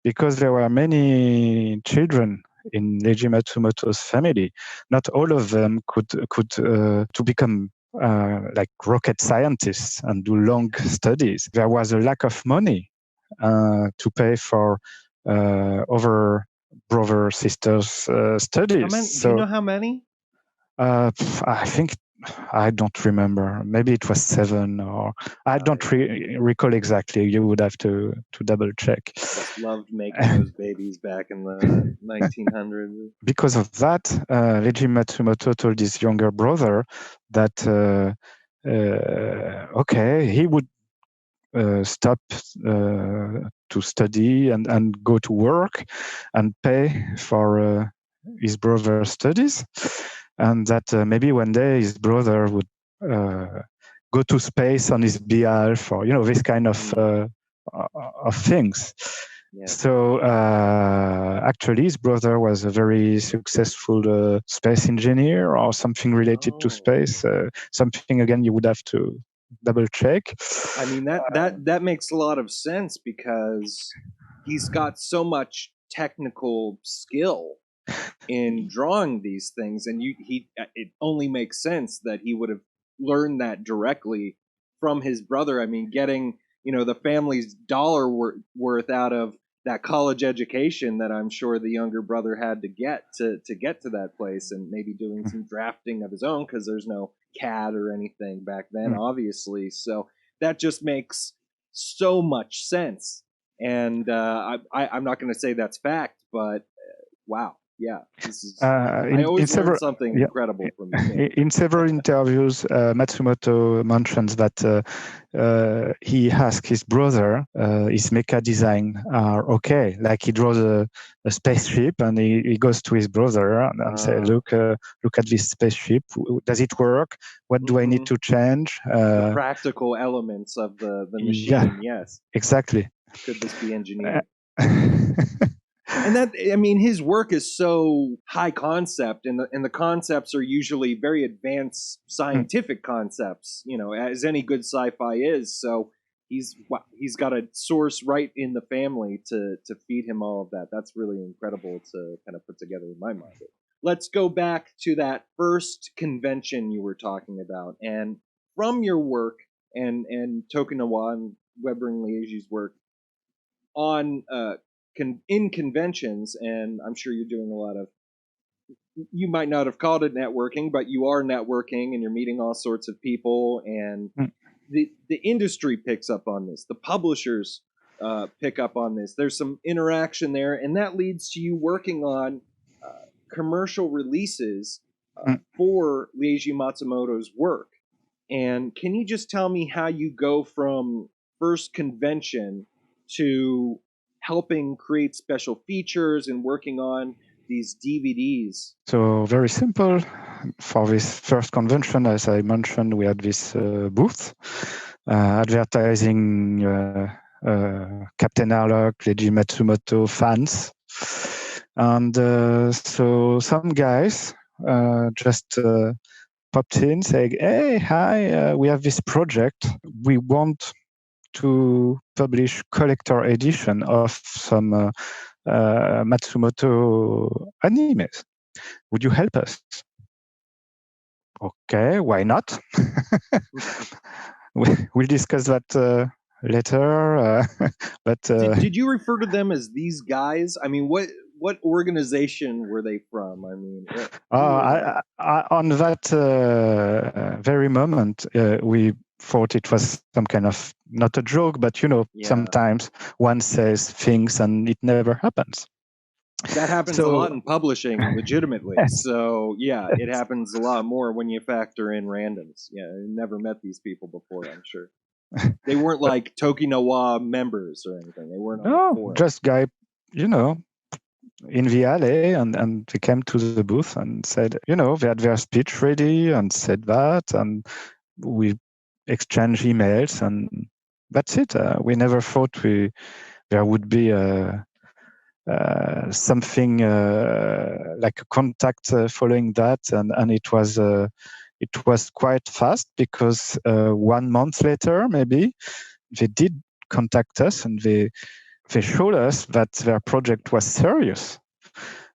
because there were many children in Leiji Matsumoto's family. Not all of them could to become like rocket scientists and do long studies. There was a lack of money to pay for other brother sisters' studies. How many? Do you So know how many? I think I don't remember. Maybe it was 7, or I don't recall exactly. You would have to double check. Just loved making those babies back in the 1900s. Because of that, Leiji Matsumoto told his younger brother that okay, he would stop to study and go to work and pay for his brother's studies, and that maybe one day his brother would go to space on his behalf, or this kind of things. Yeah. So actually, his brother was a very successful space engineer or something related to space. Something again you would have to double check. I mean that makes a lot of sense because he's got so much technical skill in drawing these things, and it only makes sense that he would have learned that directly from his brother. I mean, getting the family's dollar worth out of that college education that I'm sure the younger brother had to get to that place, and maybe doing some drafting of his own because there's no CAD or anything back then, obviously. So that just makes so much sense. And I'm not going to say that's fact, but wow. Yeah, this is. I always learn something incredible from you. In several interviews, Matsumoto mentions that he asked his brother, his mecha design are okay. Like he draws a spaceship, and he goes to his brother and say, "Look at this spaceship. Does it work? What do I need to change?" The practical elements of the machine. Yeah, yes, exactly. Could this be engineered? And that, I mean, his work is so high concept, and the concepts are usually very advanced scientific concepts, as any good sci-fi is. So he's got a source right in the family to feed him all of that. That's really incredible to kind of put together in my mind. Let's go back to that first convention you were talking about, and from your work and TokiNoWa and Weber and Liège's work on in conventions, and I'm sure you're doing a lot of you might not have called it networking, but you are networking and you're meeting all sorts of people, and Mm. the industry picks up on this. The publishers pick up on this. There's some interaction there, and that leads to you working on commercial releases Mm. for Leiji Matsumoto's work. And can you just tell me how you go from first convention to helping create special features and working on these DVDs? So very simple. For this first convention, as I mentioned, we had this booth advertising Captain Harlock, Leiji Matsumoto fans. And so some guys just popped in saying, hey, hi, we have this project. We want to publish collector edition of some Matsumoto animes. Would you help us? Okay, why not? We'll discuss that later. But Did you refer to them as these guys? I mean, what organization were they from? I mean, on that very moment, we thought it was some kind of not a joke, but Yeah. sometimes one says things and it never happens. That happens a lot in publishing, legitimately. Yes. So yeah, it happens a lot more when you factor in randoms. Yeah, I never met these people before, I'm sure. They weren't like TokiNoWa members or anything. They weren't on the forum. Just guy, in the alley, and they came to the booth and said, they had their speech ready and said that, and we exchanged emails, and that's it. We never thought there would be something like a contact following that, and it was quite fast, because 1 month later, maybe, they did contact us, and they showed us that their project was serious.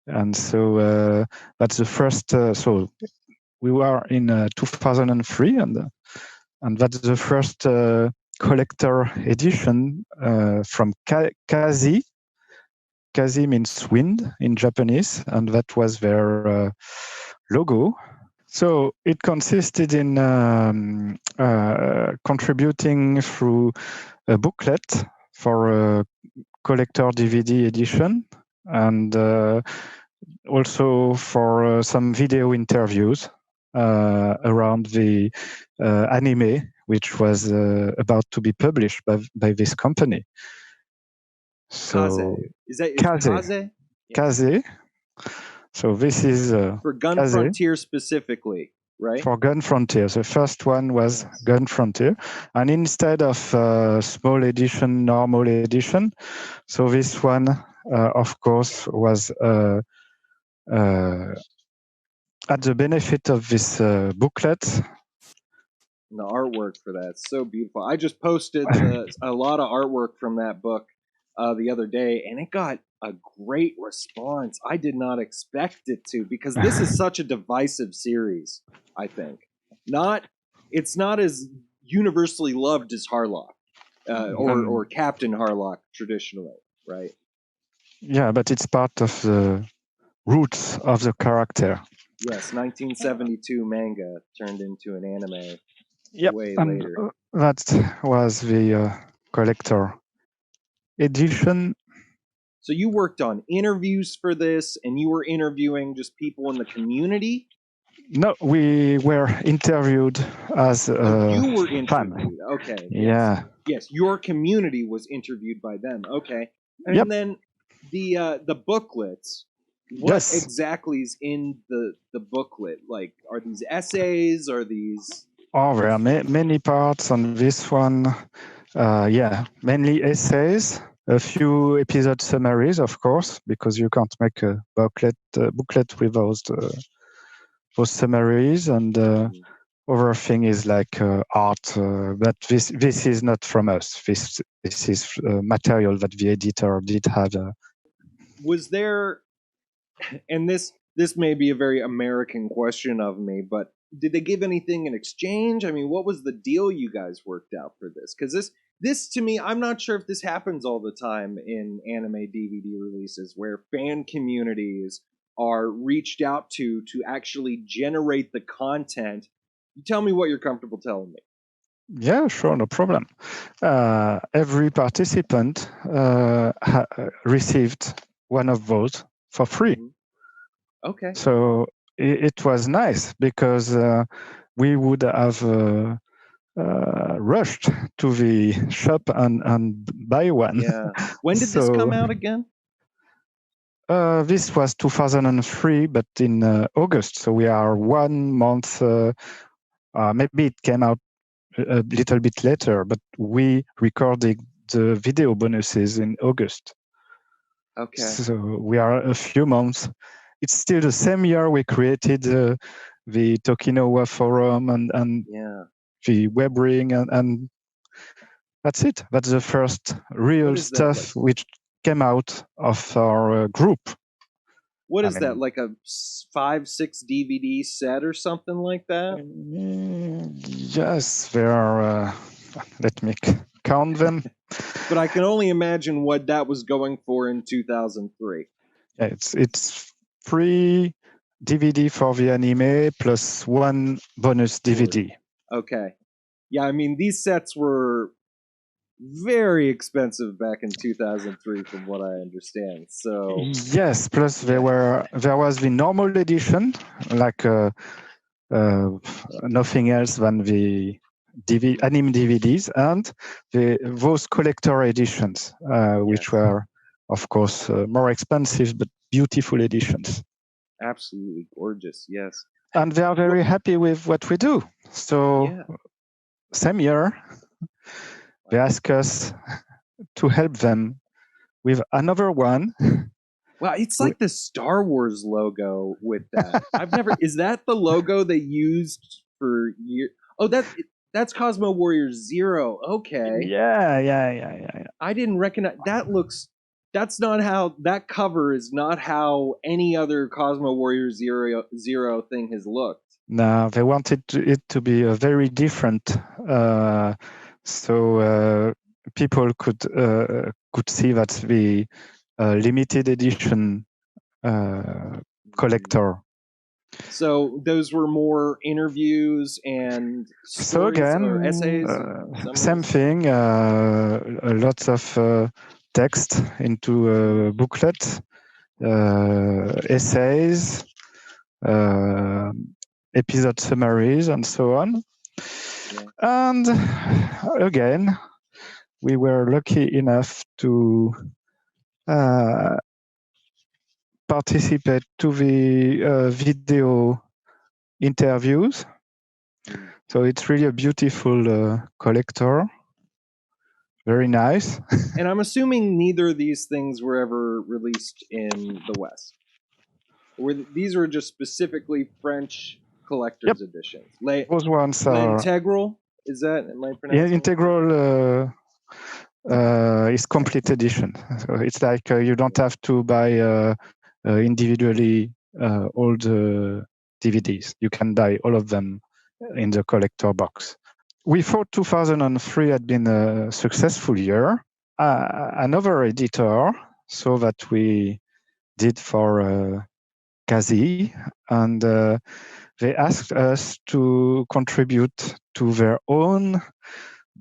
And so that's the first. So we were in 2003, and that's the first collector edition from Kazi. Kazi means wind in Japanese, and that was their logo. So it consisted in contributing through a booklet for a collector DVD edition, and also for some video interviews around the anime, which was about to be published by this company. So Kaze. Is that Kaze? Yeah. Kaze. So this is for Gun Kaze. Frontier specifically, right? For Gun Frontier. The first one was Gun Frontier. And instead of small edition, normal edition, so this one, of course, was at the benefit of this booklet. And the artwork for that, so beautiful. I just posted a lot of artwork from that book the other day, and it got a great response. I did not expect it to, because this is such a divisive series. I think it's not as universally loved as Harlock or Captain Harlock traditionally, right? Yeah, but it's part of the roots of the character. Yes, 1972 manga turned into an anime way and later. That was the collector edition. So you worked on interviews for this, and you were interviewing just people in the community? No, we were interviewed as you were interviewed. fan. Okay. Yeah. Yes, your community was interviewed by them. Okay. And then the booklets. What exactly is in the booklet? Like, are these essays? Are these? Oh, there are many parts on this one. Mainly essays. A few episode summaries, of course, because you can't make a booklet without those summaries, and other thing is like art, but this is not from us. This is material that the editor did have. Was there, and this may be a very American question of me, but did they give anything in exchange? I mean, what was the deal you guys worked out for this? Because this to me, I'm not sure if this happens all the time in anime DVD releases, where fan communities are reached out to actually generate the content. You tell me what you're comfortable telling me. Yeah, sure, no problem. Every participant received one of those for free. Okay. So it was nice because we would have rushed to the shop and buy one. Yeah. When did this come out again? This was 2003, but in August. So we are 1 month. Maybe it came out a little bit later, but we recorded the video bonuses in August. Okay. So we are a few months. It's still the same year we created the TokiNoWa forum and the web ring, and that's it. That's the first real stuff which came out of our group. What is that, like a 5-6 DVD set or something like that? Yes, there are. Let me count them. But I can only imagine what that was going for in 2003. Yeah, it's 3 DVD for the anime plus 1 bonus DVD. Okay. Yeah, I mean, these sets were very expensive back in 2003 from what I understand. So yes, plus there was the normal edition, like nothing else than the anime DVDs, and those collector editions, which were of course more expensive but beautiful editions. Absolutely gorgeous, yes. And they are very happy with what we do. So same year, they ask us to help them with another one. Wow, it's like the Star Wars logo with that. I've never. Is that the logo they used for years? Oh, that's Cosmo Warrior Zero. Okay. Yeah. I didn't recognize. That's not how. That cover is not how any other Cosmo Warrior Zero thing has looked. No, they wanted it to be a very different, so people could see that the limited edition collector. So those were more interviews and stories or essays. Same thing. Lots of text into a booklet, essays, episode summaries, and so on. And again, we were lucky enough to participate to the video interviews. So it's really a beautiful collector. Very nice. And I'm assuming neither of these things were ever released in the West. These were just specifically French collector's editions. Those ones are Integral. Is that am I pronouncing? Yeah, Integral is complete edition. So it's like you don't have to buy individually all the DVDs. You can buy all of them in the collector box. We thought 2003 had been a successful year. Another editor saw that we did for Kazi, and they asked us to contribute to their own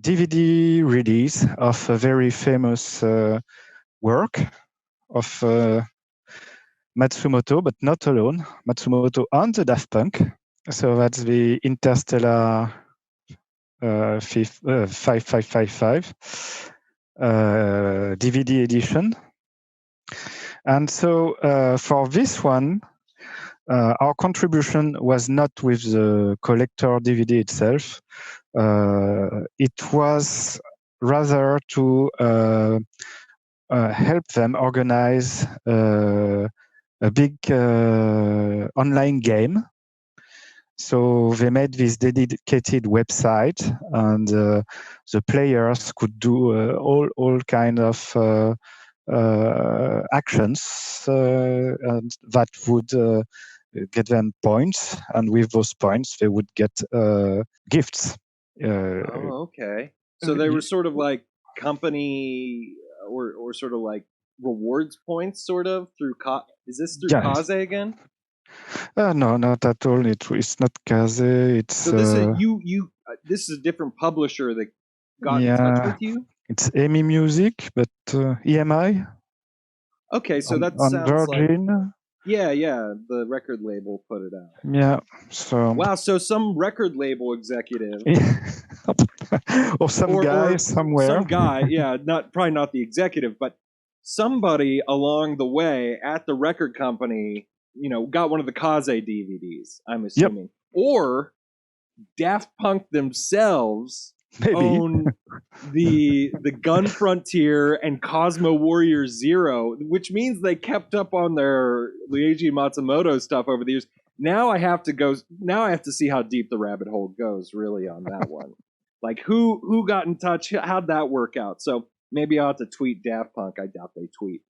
DVD release of a very famous work of Matsumoto, but not alone. Matsumoto and the Daft Punk. So that's the Interstellar 5555 DVD edition. And so for this one, our contribution was not with the collector DVD itself. It was rather to help them organize a big online game. So they made this dedicated website, and the players could do all kind of actions and that would get them points, and with those points they would get gifts. Okay. So they were sort of like company or sort of like rewards points, sort of through. Is this through Yeah. Kaze again? No, not at all. It's not Kaze. It's So this is this is a different publisher that got in touch with you. It's EMI Music, but EMI. Okay, so that on sounds Virgin. like yeah, the record label put it out. Yeah. So wow, so some record label executive or some guy somewhere. Some guy, yeah, probably not the executive, but somebody along the way at the record company, got one of the Kaze DVDs, I'm assuming. Or Daft Punk themselves own the Gun Frontier and Cosmo Warrior Zero, which means they kept up on their Leiji Matsumoto stuff over the years. Now I have to see how deep the rabbit hole goes, really, on that one. Like who got in touch? How'd that work out? So maybe I'll have to tweet Daft Punk. I doubt they tweet.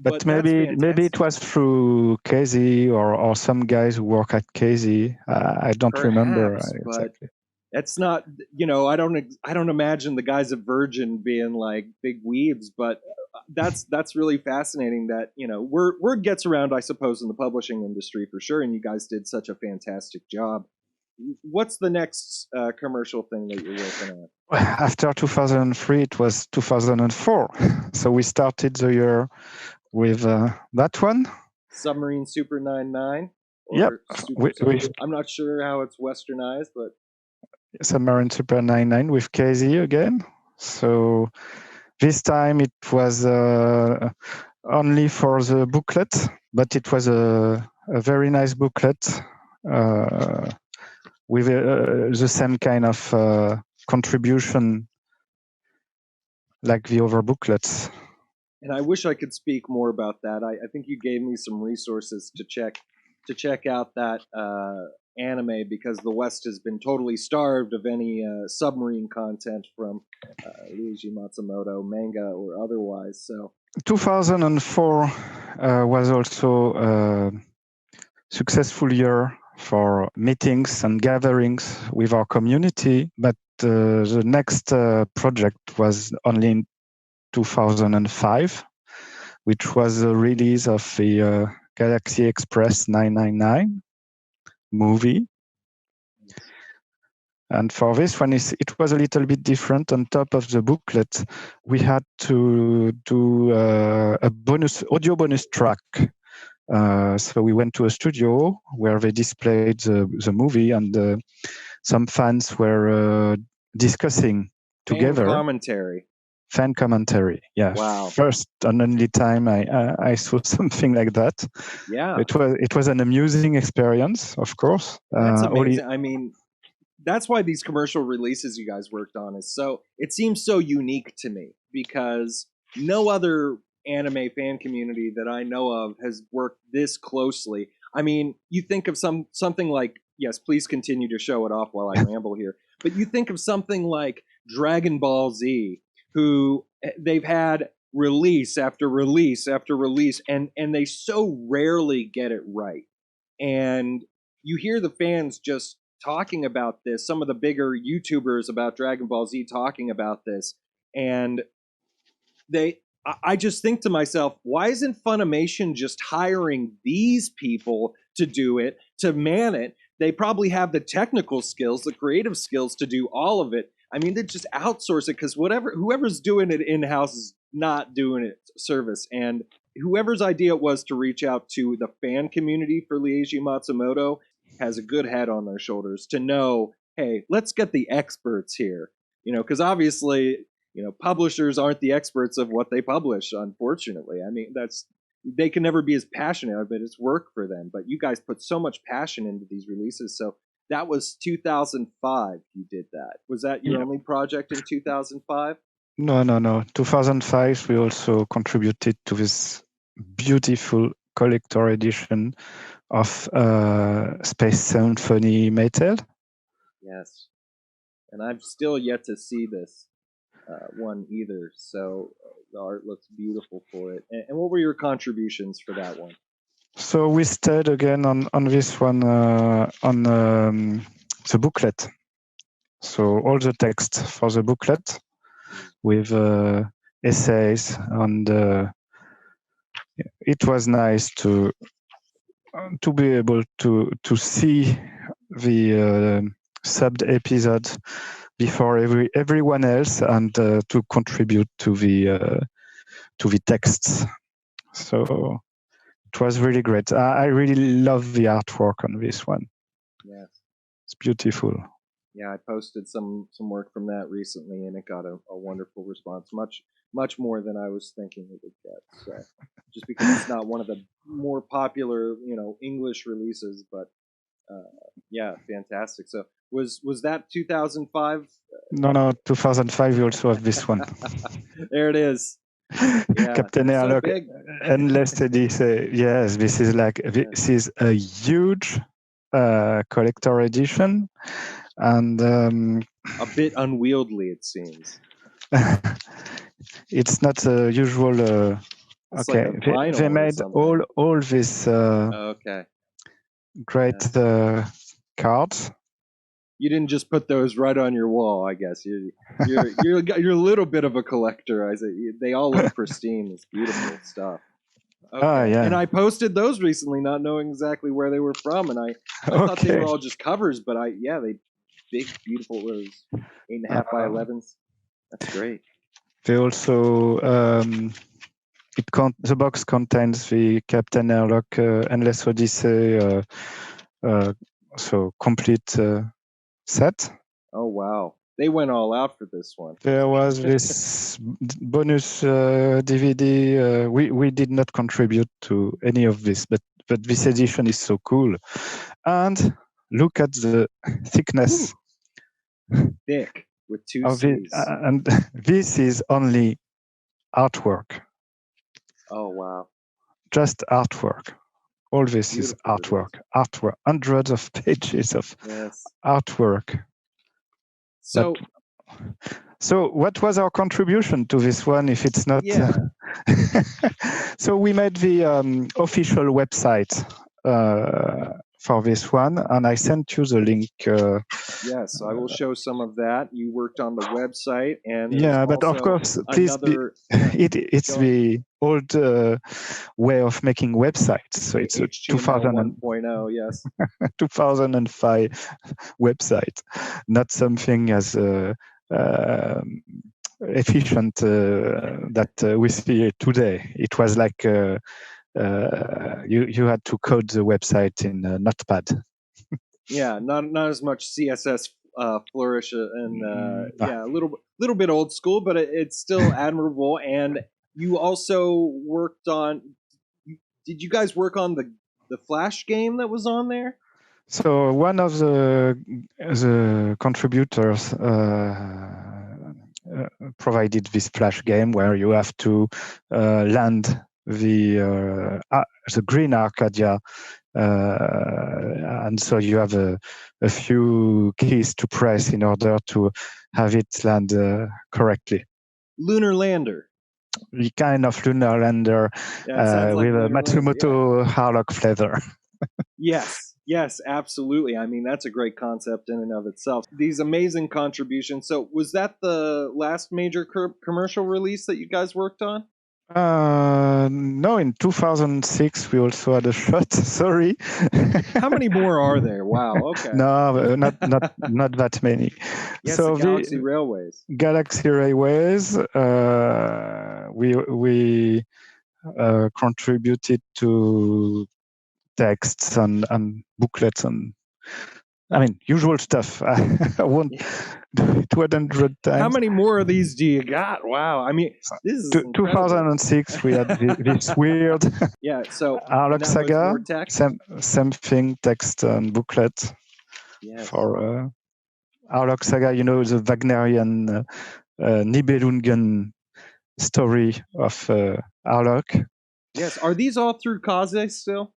But maybe it was through Casey or some guys who work at Casey. I don't remember exactly. That's not, I don't imagine the guys at Virgin being like big weebs, but that's really fascinating that, word gets around, I suppose, in the publishing industry for sure. And you guys did such a fantastic job. What's the next commercial thing that you're working on? After 2003, it was 2004. So we started the year with that one. Submarine Super 99? Yep. I'm not sure how it's westernized, but Submarine Super 99 with Casey again. So this time it was only for the booklet, but it was a very nice booklet with the same kind of contribution like the other booklets. And I wish I could speak more about that. I think you gave me some resources to check out that anime, because the West has been totally starved of any submarine content from Leiji Matsumoto, manga or otherwise. So 2004 was also a successful year for meetings and gatherings with our community, but the next project was only in 2005, which was the release of the Galaxy Express 999 movie. And for this one, it was a little bit different. On top of the booklet, we had to do a audio bonus track. So we went to a studio where they displayed the movie, and some fans were discussing together. Fan commentary. Yeah. Wow. First and only time I saw something like that. Yeah. It was an amusing experience, of course. That's amazing. I mean, that's why these commercial releases you guys worked on it seems so unique to me, because no other anime fan community that I know of has worked this closely. I mean, you think of something like, yes, please continue to show it off while I ramble here, but you think of something like Dragon Ball Z, who they've had release after release after release, and they so rarely get it right. And you hear the fans just talking about this, some of the bigger YouTubers about Dragon Ball Z talking about this, and I just think to myself, why isn't Funimation just hiring these people to do it, to man it? They probably have the technical skills, the creative skills to do all of it. I mean, they just outsource it, because whoever's doing it in-house is not doing it service. And whoever's idea it was to reach out to the fan community for Leiji Matsumoto has a good head on their shoulders to know, hey, let's get the experts here. Because obviously, publishers aren't the experts of what they publish, unfortunately. I mean, they can never be as passionate of it. It's work for them. But you guys put so much passion into these releases. So that was 2005 you did that. Was that your only project in 2005? No. 2005, we also contributed to this beautiful collector edition of Space Symphony Metal. Yes. And I've still yet to see this one either. So the art looks beautiful for it. And what were your contributions for that one? So we stayed again on this one on the booklet. So all the text for the booklet with essays, and it was nice to be able to see the subbed episodes before everyone else, and to contribute to the texts. So it was really great. I really love the artwork on this one. Yes. It's beautiful. Yeah, I posted some work from that recently, and it got a wonderful response, much more than I was thinking it would get. So, just because it's not one of the more popular, English releases, but yeah, fantastic. So, was that 2005? No, 2005. We also have this one. There it is. Yeah, Captain Airlock, so big. Endless Odyssey. Yes, this is a huge collector edition, and a bit unwieldy, it seems. It's not a usual. Okay, like they made all this okay. great cards. You didn't just put those right on your wall, I guess. You're a little bit of a collector. I say they all look pristine. It's beautiful stuff. Okay. Yeah. And I posted those recently, not knowing exactly where they were from, and I thought they were all just covers, but they big, beautiful, those 8.5 by 11s. That's great. They also the box contains the Captain Airlock Endless Odyssey, so complete set. Oh wow, they went all out for this one. There was this bonus DVD. We did not contribute to any of this, but this edition is so cool. And look at the thickness. Thick with 2 C's. And this is only artwork. Oh wow! Just artwork. All this is artwork. Artwork. Hundreds of pages of artwork. So what was our contribution to this one if it's not... Yeah. So we made the official website for this one, and I sent you the link. Yes, I will show some of that. You worked on the website, and but of course, please, it's the old way of making websites. So it's a 1.0, yes. 2005 website, not something as efficient that we see today. It was like you had to code the website in Notepad. Yeah, not as much CSS flourish, and a little bit old school, but it's still admirable. And you also worked on. Did you guys work on the Flash game that was on there? So one of the contributors provided this Flash game where you have to land the green Arcadia, and so you have a few keys to press in order to have it land correctly. Lunar lander. The kind of lunar lander with a Matsumoto Harlock feather. Yes, absolutely. I mean, that's a great concept in and of itself. These amazing contributions. So was that the last major commercial release that you guys worked on? No, in 2006 we also had a shot. Sorry. How many more are there? Wow. Okay. No, not that many. Yes, so the Galaxy Railways. Galaxy Railways. We contributed to texts and booklets and usual stuff. I won't do it 100 times. How many more of these do you got? Wow. I mean, this is 2006 we had this weird so Harlock Saga, same thing, text and booklet. Yes. For Harlock Saga, the Wagnerian Nibelungen story of Harlock. Yes. Are these all through Kaze still?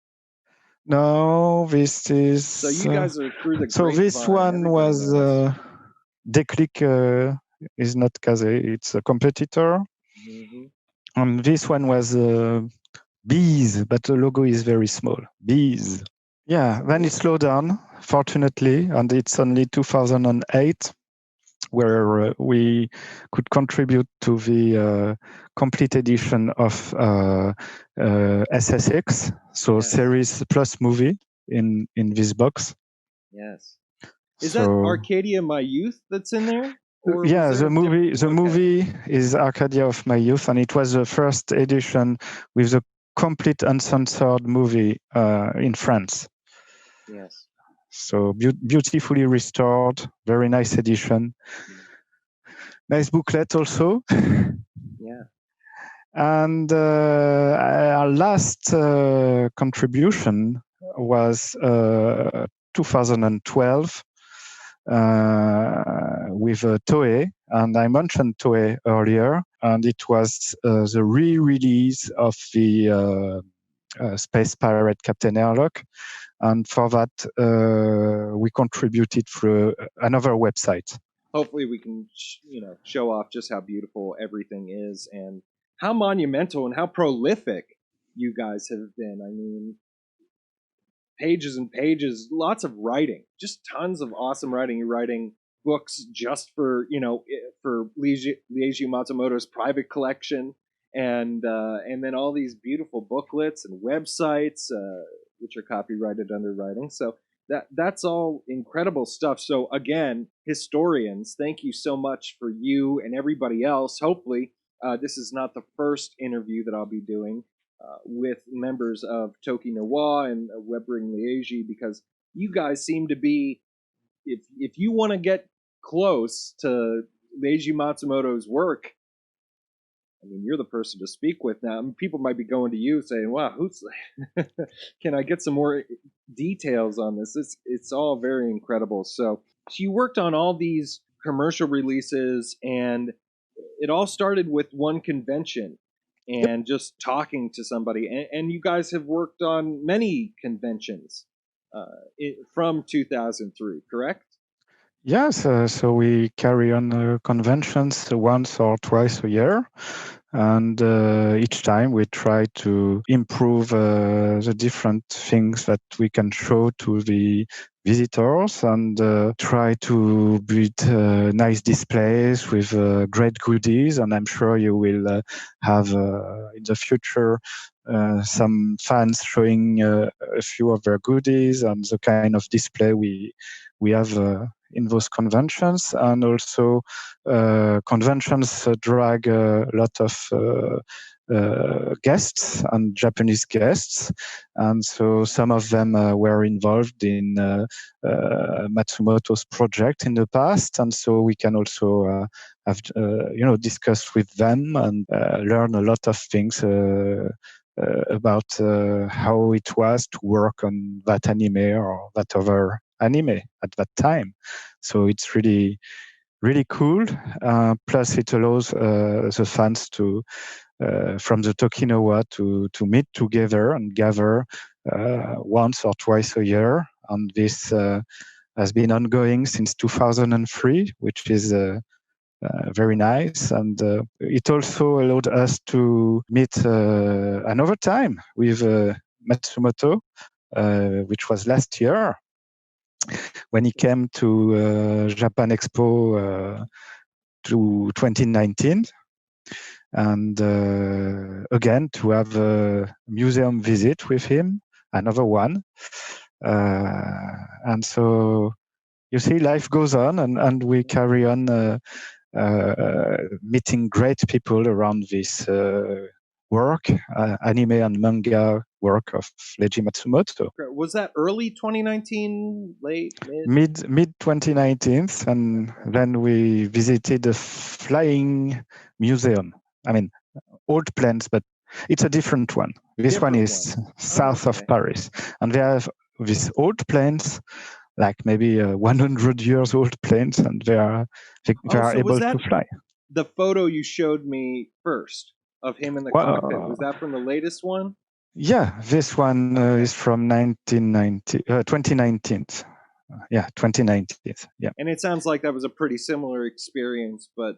No, this is... So you guys are through the So this one was... Declic is not Kaze, it's a competitor. Mm-hmm. And this one was Bees, but the logo is very small. Bees. Yeah, then it slowed down, fortunately, and it's only 2008 where we could contribute to the complete edition of SSX, so Yes. series plus movie in this box. Yes. Is that Arcadia My Youth that's in there? Or yeah, was there the movie is Arcadia of My Youth, and it was the first edition with the complete uncensored movie in France. Yes. So beautifully restored, very nice edition. Nice booklet also. Yeah. And our last contribution was 2012 with Toei, and I mentioned Toei earlier, and it was the re-release of the Space Pirate Captain Airlock, and for that we contributed through another website. Hopefully we can show off just how beautiful everything is and how monumental and how prolific you guys have been. I mean, pages and pages, lots of writing, just tons of awesome writing. You're writing books just for for Leiji Matsumoto's private collection, and then all these beautiful booklets and websites which are copyrighted under writing. So that's all incredible stuff. So again, historians, thank you so much for you and everybody else. Hopefully, this is not the first interview that I'll be doing with members of TokiNoWa and Webring Leiji, because you guys seem to be, if you want to get close to Leiji Matsumoto's work, I mean, you're the person to speak with now. I mean, people might be going to you saying, "Wow, who's? Can I get some more details on this?" It's all very incredible. So you worked on all these commercial releases, and it all started with one convention and just talking to somebody. And you guys have worked on many conventions from 2003, correct? Yes, so we carry on conventions once or twice a year, and each time we try to improve the different things that we can show to the visitors, and try to build nice displays with great goodies. And I'm sure you will have in the future some fans showing a few of their goodies and the kind of display we have in those conventions. And also conventions drag a lot of guests and Japanese guests, and so some of them were involved in Matsumoto's project in the past, and so we can also have discuss with them and learn a lot of things about how it was to work on that anime or that other anime at that time. So it's really cool. Plus, it allows the fans to from the TokiNoWa to meet together and gather once or twice a year. And this has been ongoing since 2003, which is very nice. And it also allowed us to meet another time with Matsumoto, which was last year when he came to Japan Expo to 2019. And again, to have a museum visit with him, another one. And so you see, life goes on, and we carry on meeting great people around this work, anime and manga work of Leiji Matsumoto. Was that early 2019, late, mid? Mid 2019, and then we visited a flying museum. I mean, old planes, but it's a different one. This one is south of Paris, and they have these old planes, like maybe 100 years old planes, and they are able to fly. The photo you showed me first of him in the cockpit, was that from the latest one? Yeah, this one is from 2019. Yeah, 2019. Yeah. And it sounds like that was a pretty similar experience, but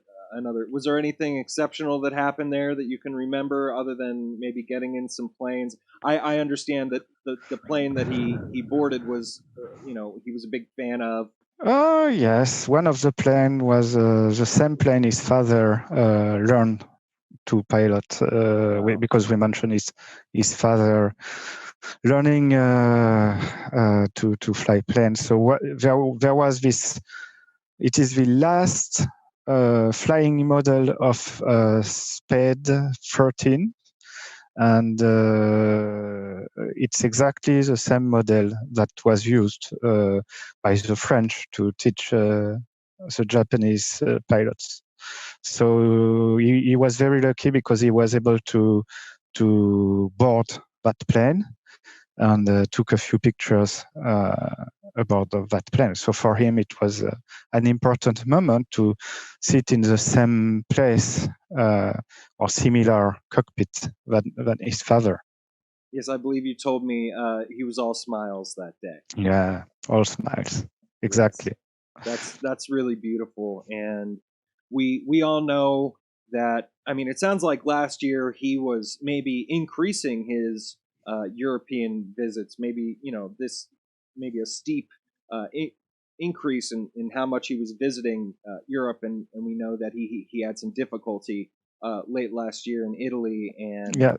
was there anything exceptional that happened there that you can remember other than maybe getting in some planes? I understand that the plane that he boarded was, he was a big fan of. Oh, yes. One of the plane was the same plane his father learned to pilot Wow. because we mentioned his father learning to fly planes. So there was this. It is the last flying model of Spade 13, and it's exactly the same model that was used by the French to teach the Japanese pilots. So he was very lucky because he was able to board that plane and took a few pictures about that plane. So for him, it was an important moment to sit in the same place or similar cockpit than his father. Yes, I believe you told me he was all smiles that day. Yeah, all smiles. Yes, Exactly. that's really beautiful, and we all know that. I mean, it sounds like last year he was maybe increasing his European visits. Maybe this maybe a steep increase in how much he was visiting Europe, and we know that he had some difficulty late last year in Italy, and Yeah.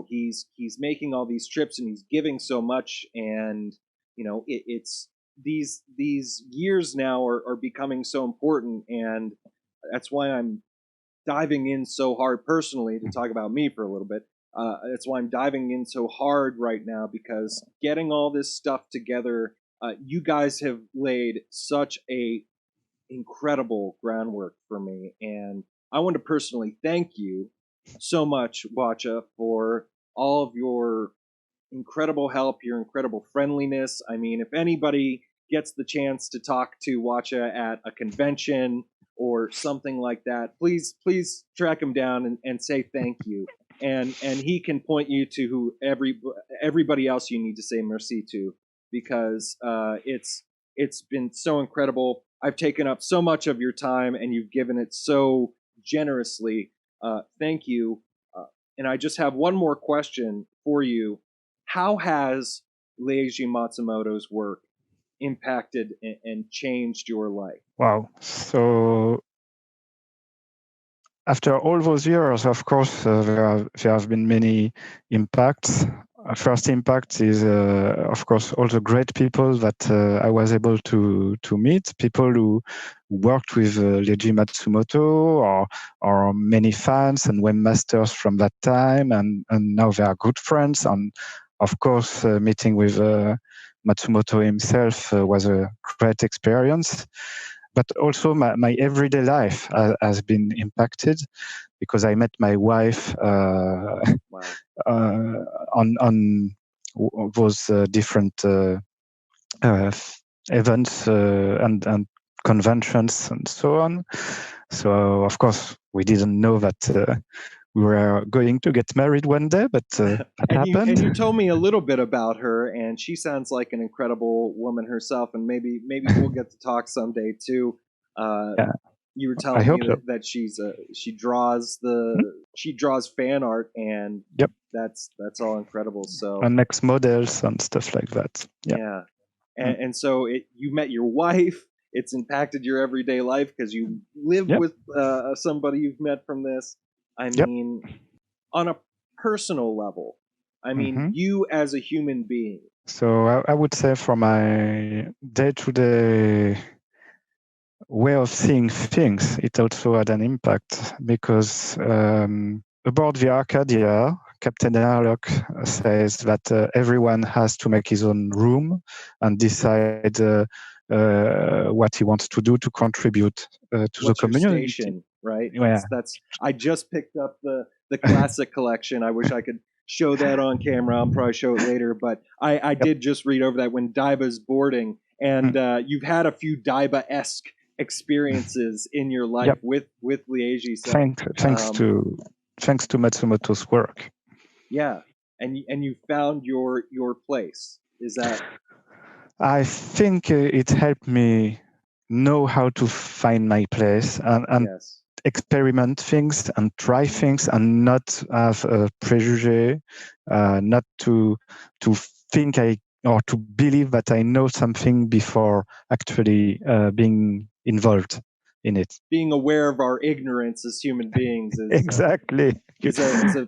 he's making all these trips and he's giving so much, and it's these years now are becoming so important, and that's why I'm diving in so hard personally to talk about me for a little bit. That's why I'm diving in so hard right now, because getting all this stuff together, you guys have laid such a incredible groundwork for me, and I want to personally thank you so much, Watcha, for all of your incredible help, your incredible friendliness. I mean, if anybody gets the chance to talk to Watcha at a convention or something like that, please track him down and say thank you. And he can point you to who everybody else you need to say merci to, because it's been so incredible. I've taken up so much of your time and you've given it so generously. Thank you. And I just have one more question for you. How has Leiji Matsumoto's work impacted and changed your life? Wow. So after all those years, of course, there have been many impacts. First impact is, of course, all the great people that I was able to meet. People who worked with Leiji Matsumoto, or many fans and webmasters from that time, and now they are good friends. And of course, meeting with Matsumoto himself was a great experience. But also my everyday life has been impacted because I met my wife Wow. on those different events and conventions and so on. So of course we didn't know that we were going to get married one day, but that happened. You told me a little bit about her, and she sounds like an incredible woman herself, and maybe we'll get to talk someday too. Yeah, You were I telling me hope so. that she draws fan art, and Yep, that's all incredible. So and makes models and stuff like that. Yeah. yeah, and so you met your wife. It's impacted your everyday life because you live Yep. with somebody you've met from this. I Yep. mean, on a personal level, I mean, you as a human being. So I would say for my day-to-day way of seeing things, it also had an impact because aboard the Arcadia, Captain Airlock says that everyone has to make his own room and decide what he wants to do to contribute to the What's your community. station, right? Yeah. That's I just picked up the classic collection. I wish I could show that on camera. I'll probably show it later, but I did just read over that when Daiba's boarding, and you've had a few Daiba-esque experiences in your life with Leiji. So thanks to Matsumoto's work. yeah, and you found your place. Is that? I think it helped me know how to find my place and Yes. experiment things and try things and not have a prejudice, not to think or to believe that I know something before actually being involved in it. Being aware of our ignorance as human beings is exactly is a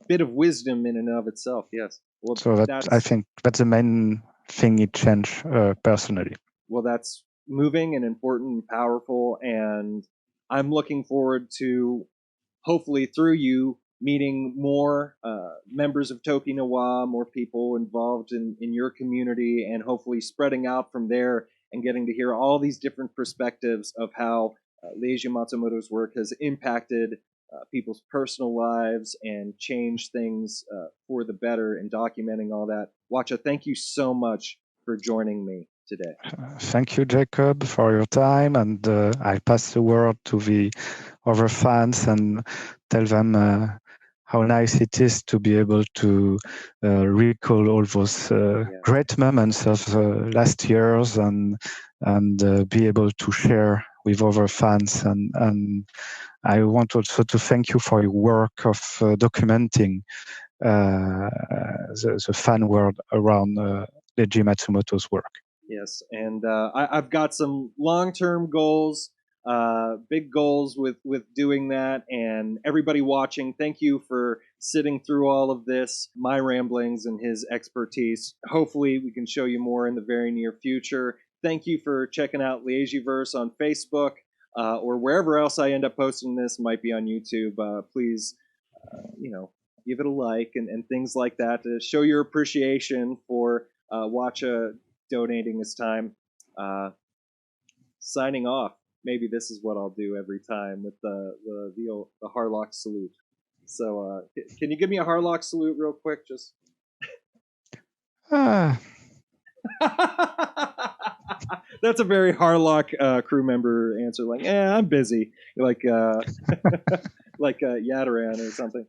bit of wisdom in and of itself. Yes. Well, so I think that's the main thing it changed personally. Well, that's moving and important and powerful, and I'm looking forward to hopefully through you meeting more members of TokiNoWa, more people involved in your community, and hopefully spreading out from there and getting to hear all these different perspectives of how Leiji Matsumoto's work has impacted people's personal lives and changed things for the better and documenting all that. Watcha, thank you so much for joining me today. Thank you, Jacob, for your time, and I pass the word to the other fans and tell them how nice it is to be able to recall all those great moments of last years and be able to share with other fans. And I want also to thank you for your work of documenting the fan world around Leiji Matsumoto's work. Yes, and I've got some long-term goals, big goals with doing that. And everybody watching, thank you for sitting through all of this, my ramblings and his expertise. Hopefully, we can show you more in the very near future. Thank you for checking out Leijiverse on Facebook or wherever else I end up posting this. Might be on YouTube. Please, give it a like and things like that to show your appreciation for Watcha donating his time. Signing off. Maybe this is what I'll do every time with the Harlock salute. So, can you give me a Harlock salute real quick? Just. That's a very Harlock crew member answer. Like, I'm busy. Like, like Yadaran or something.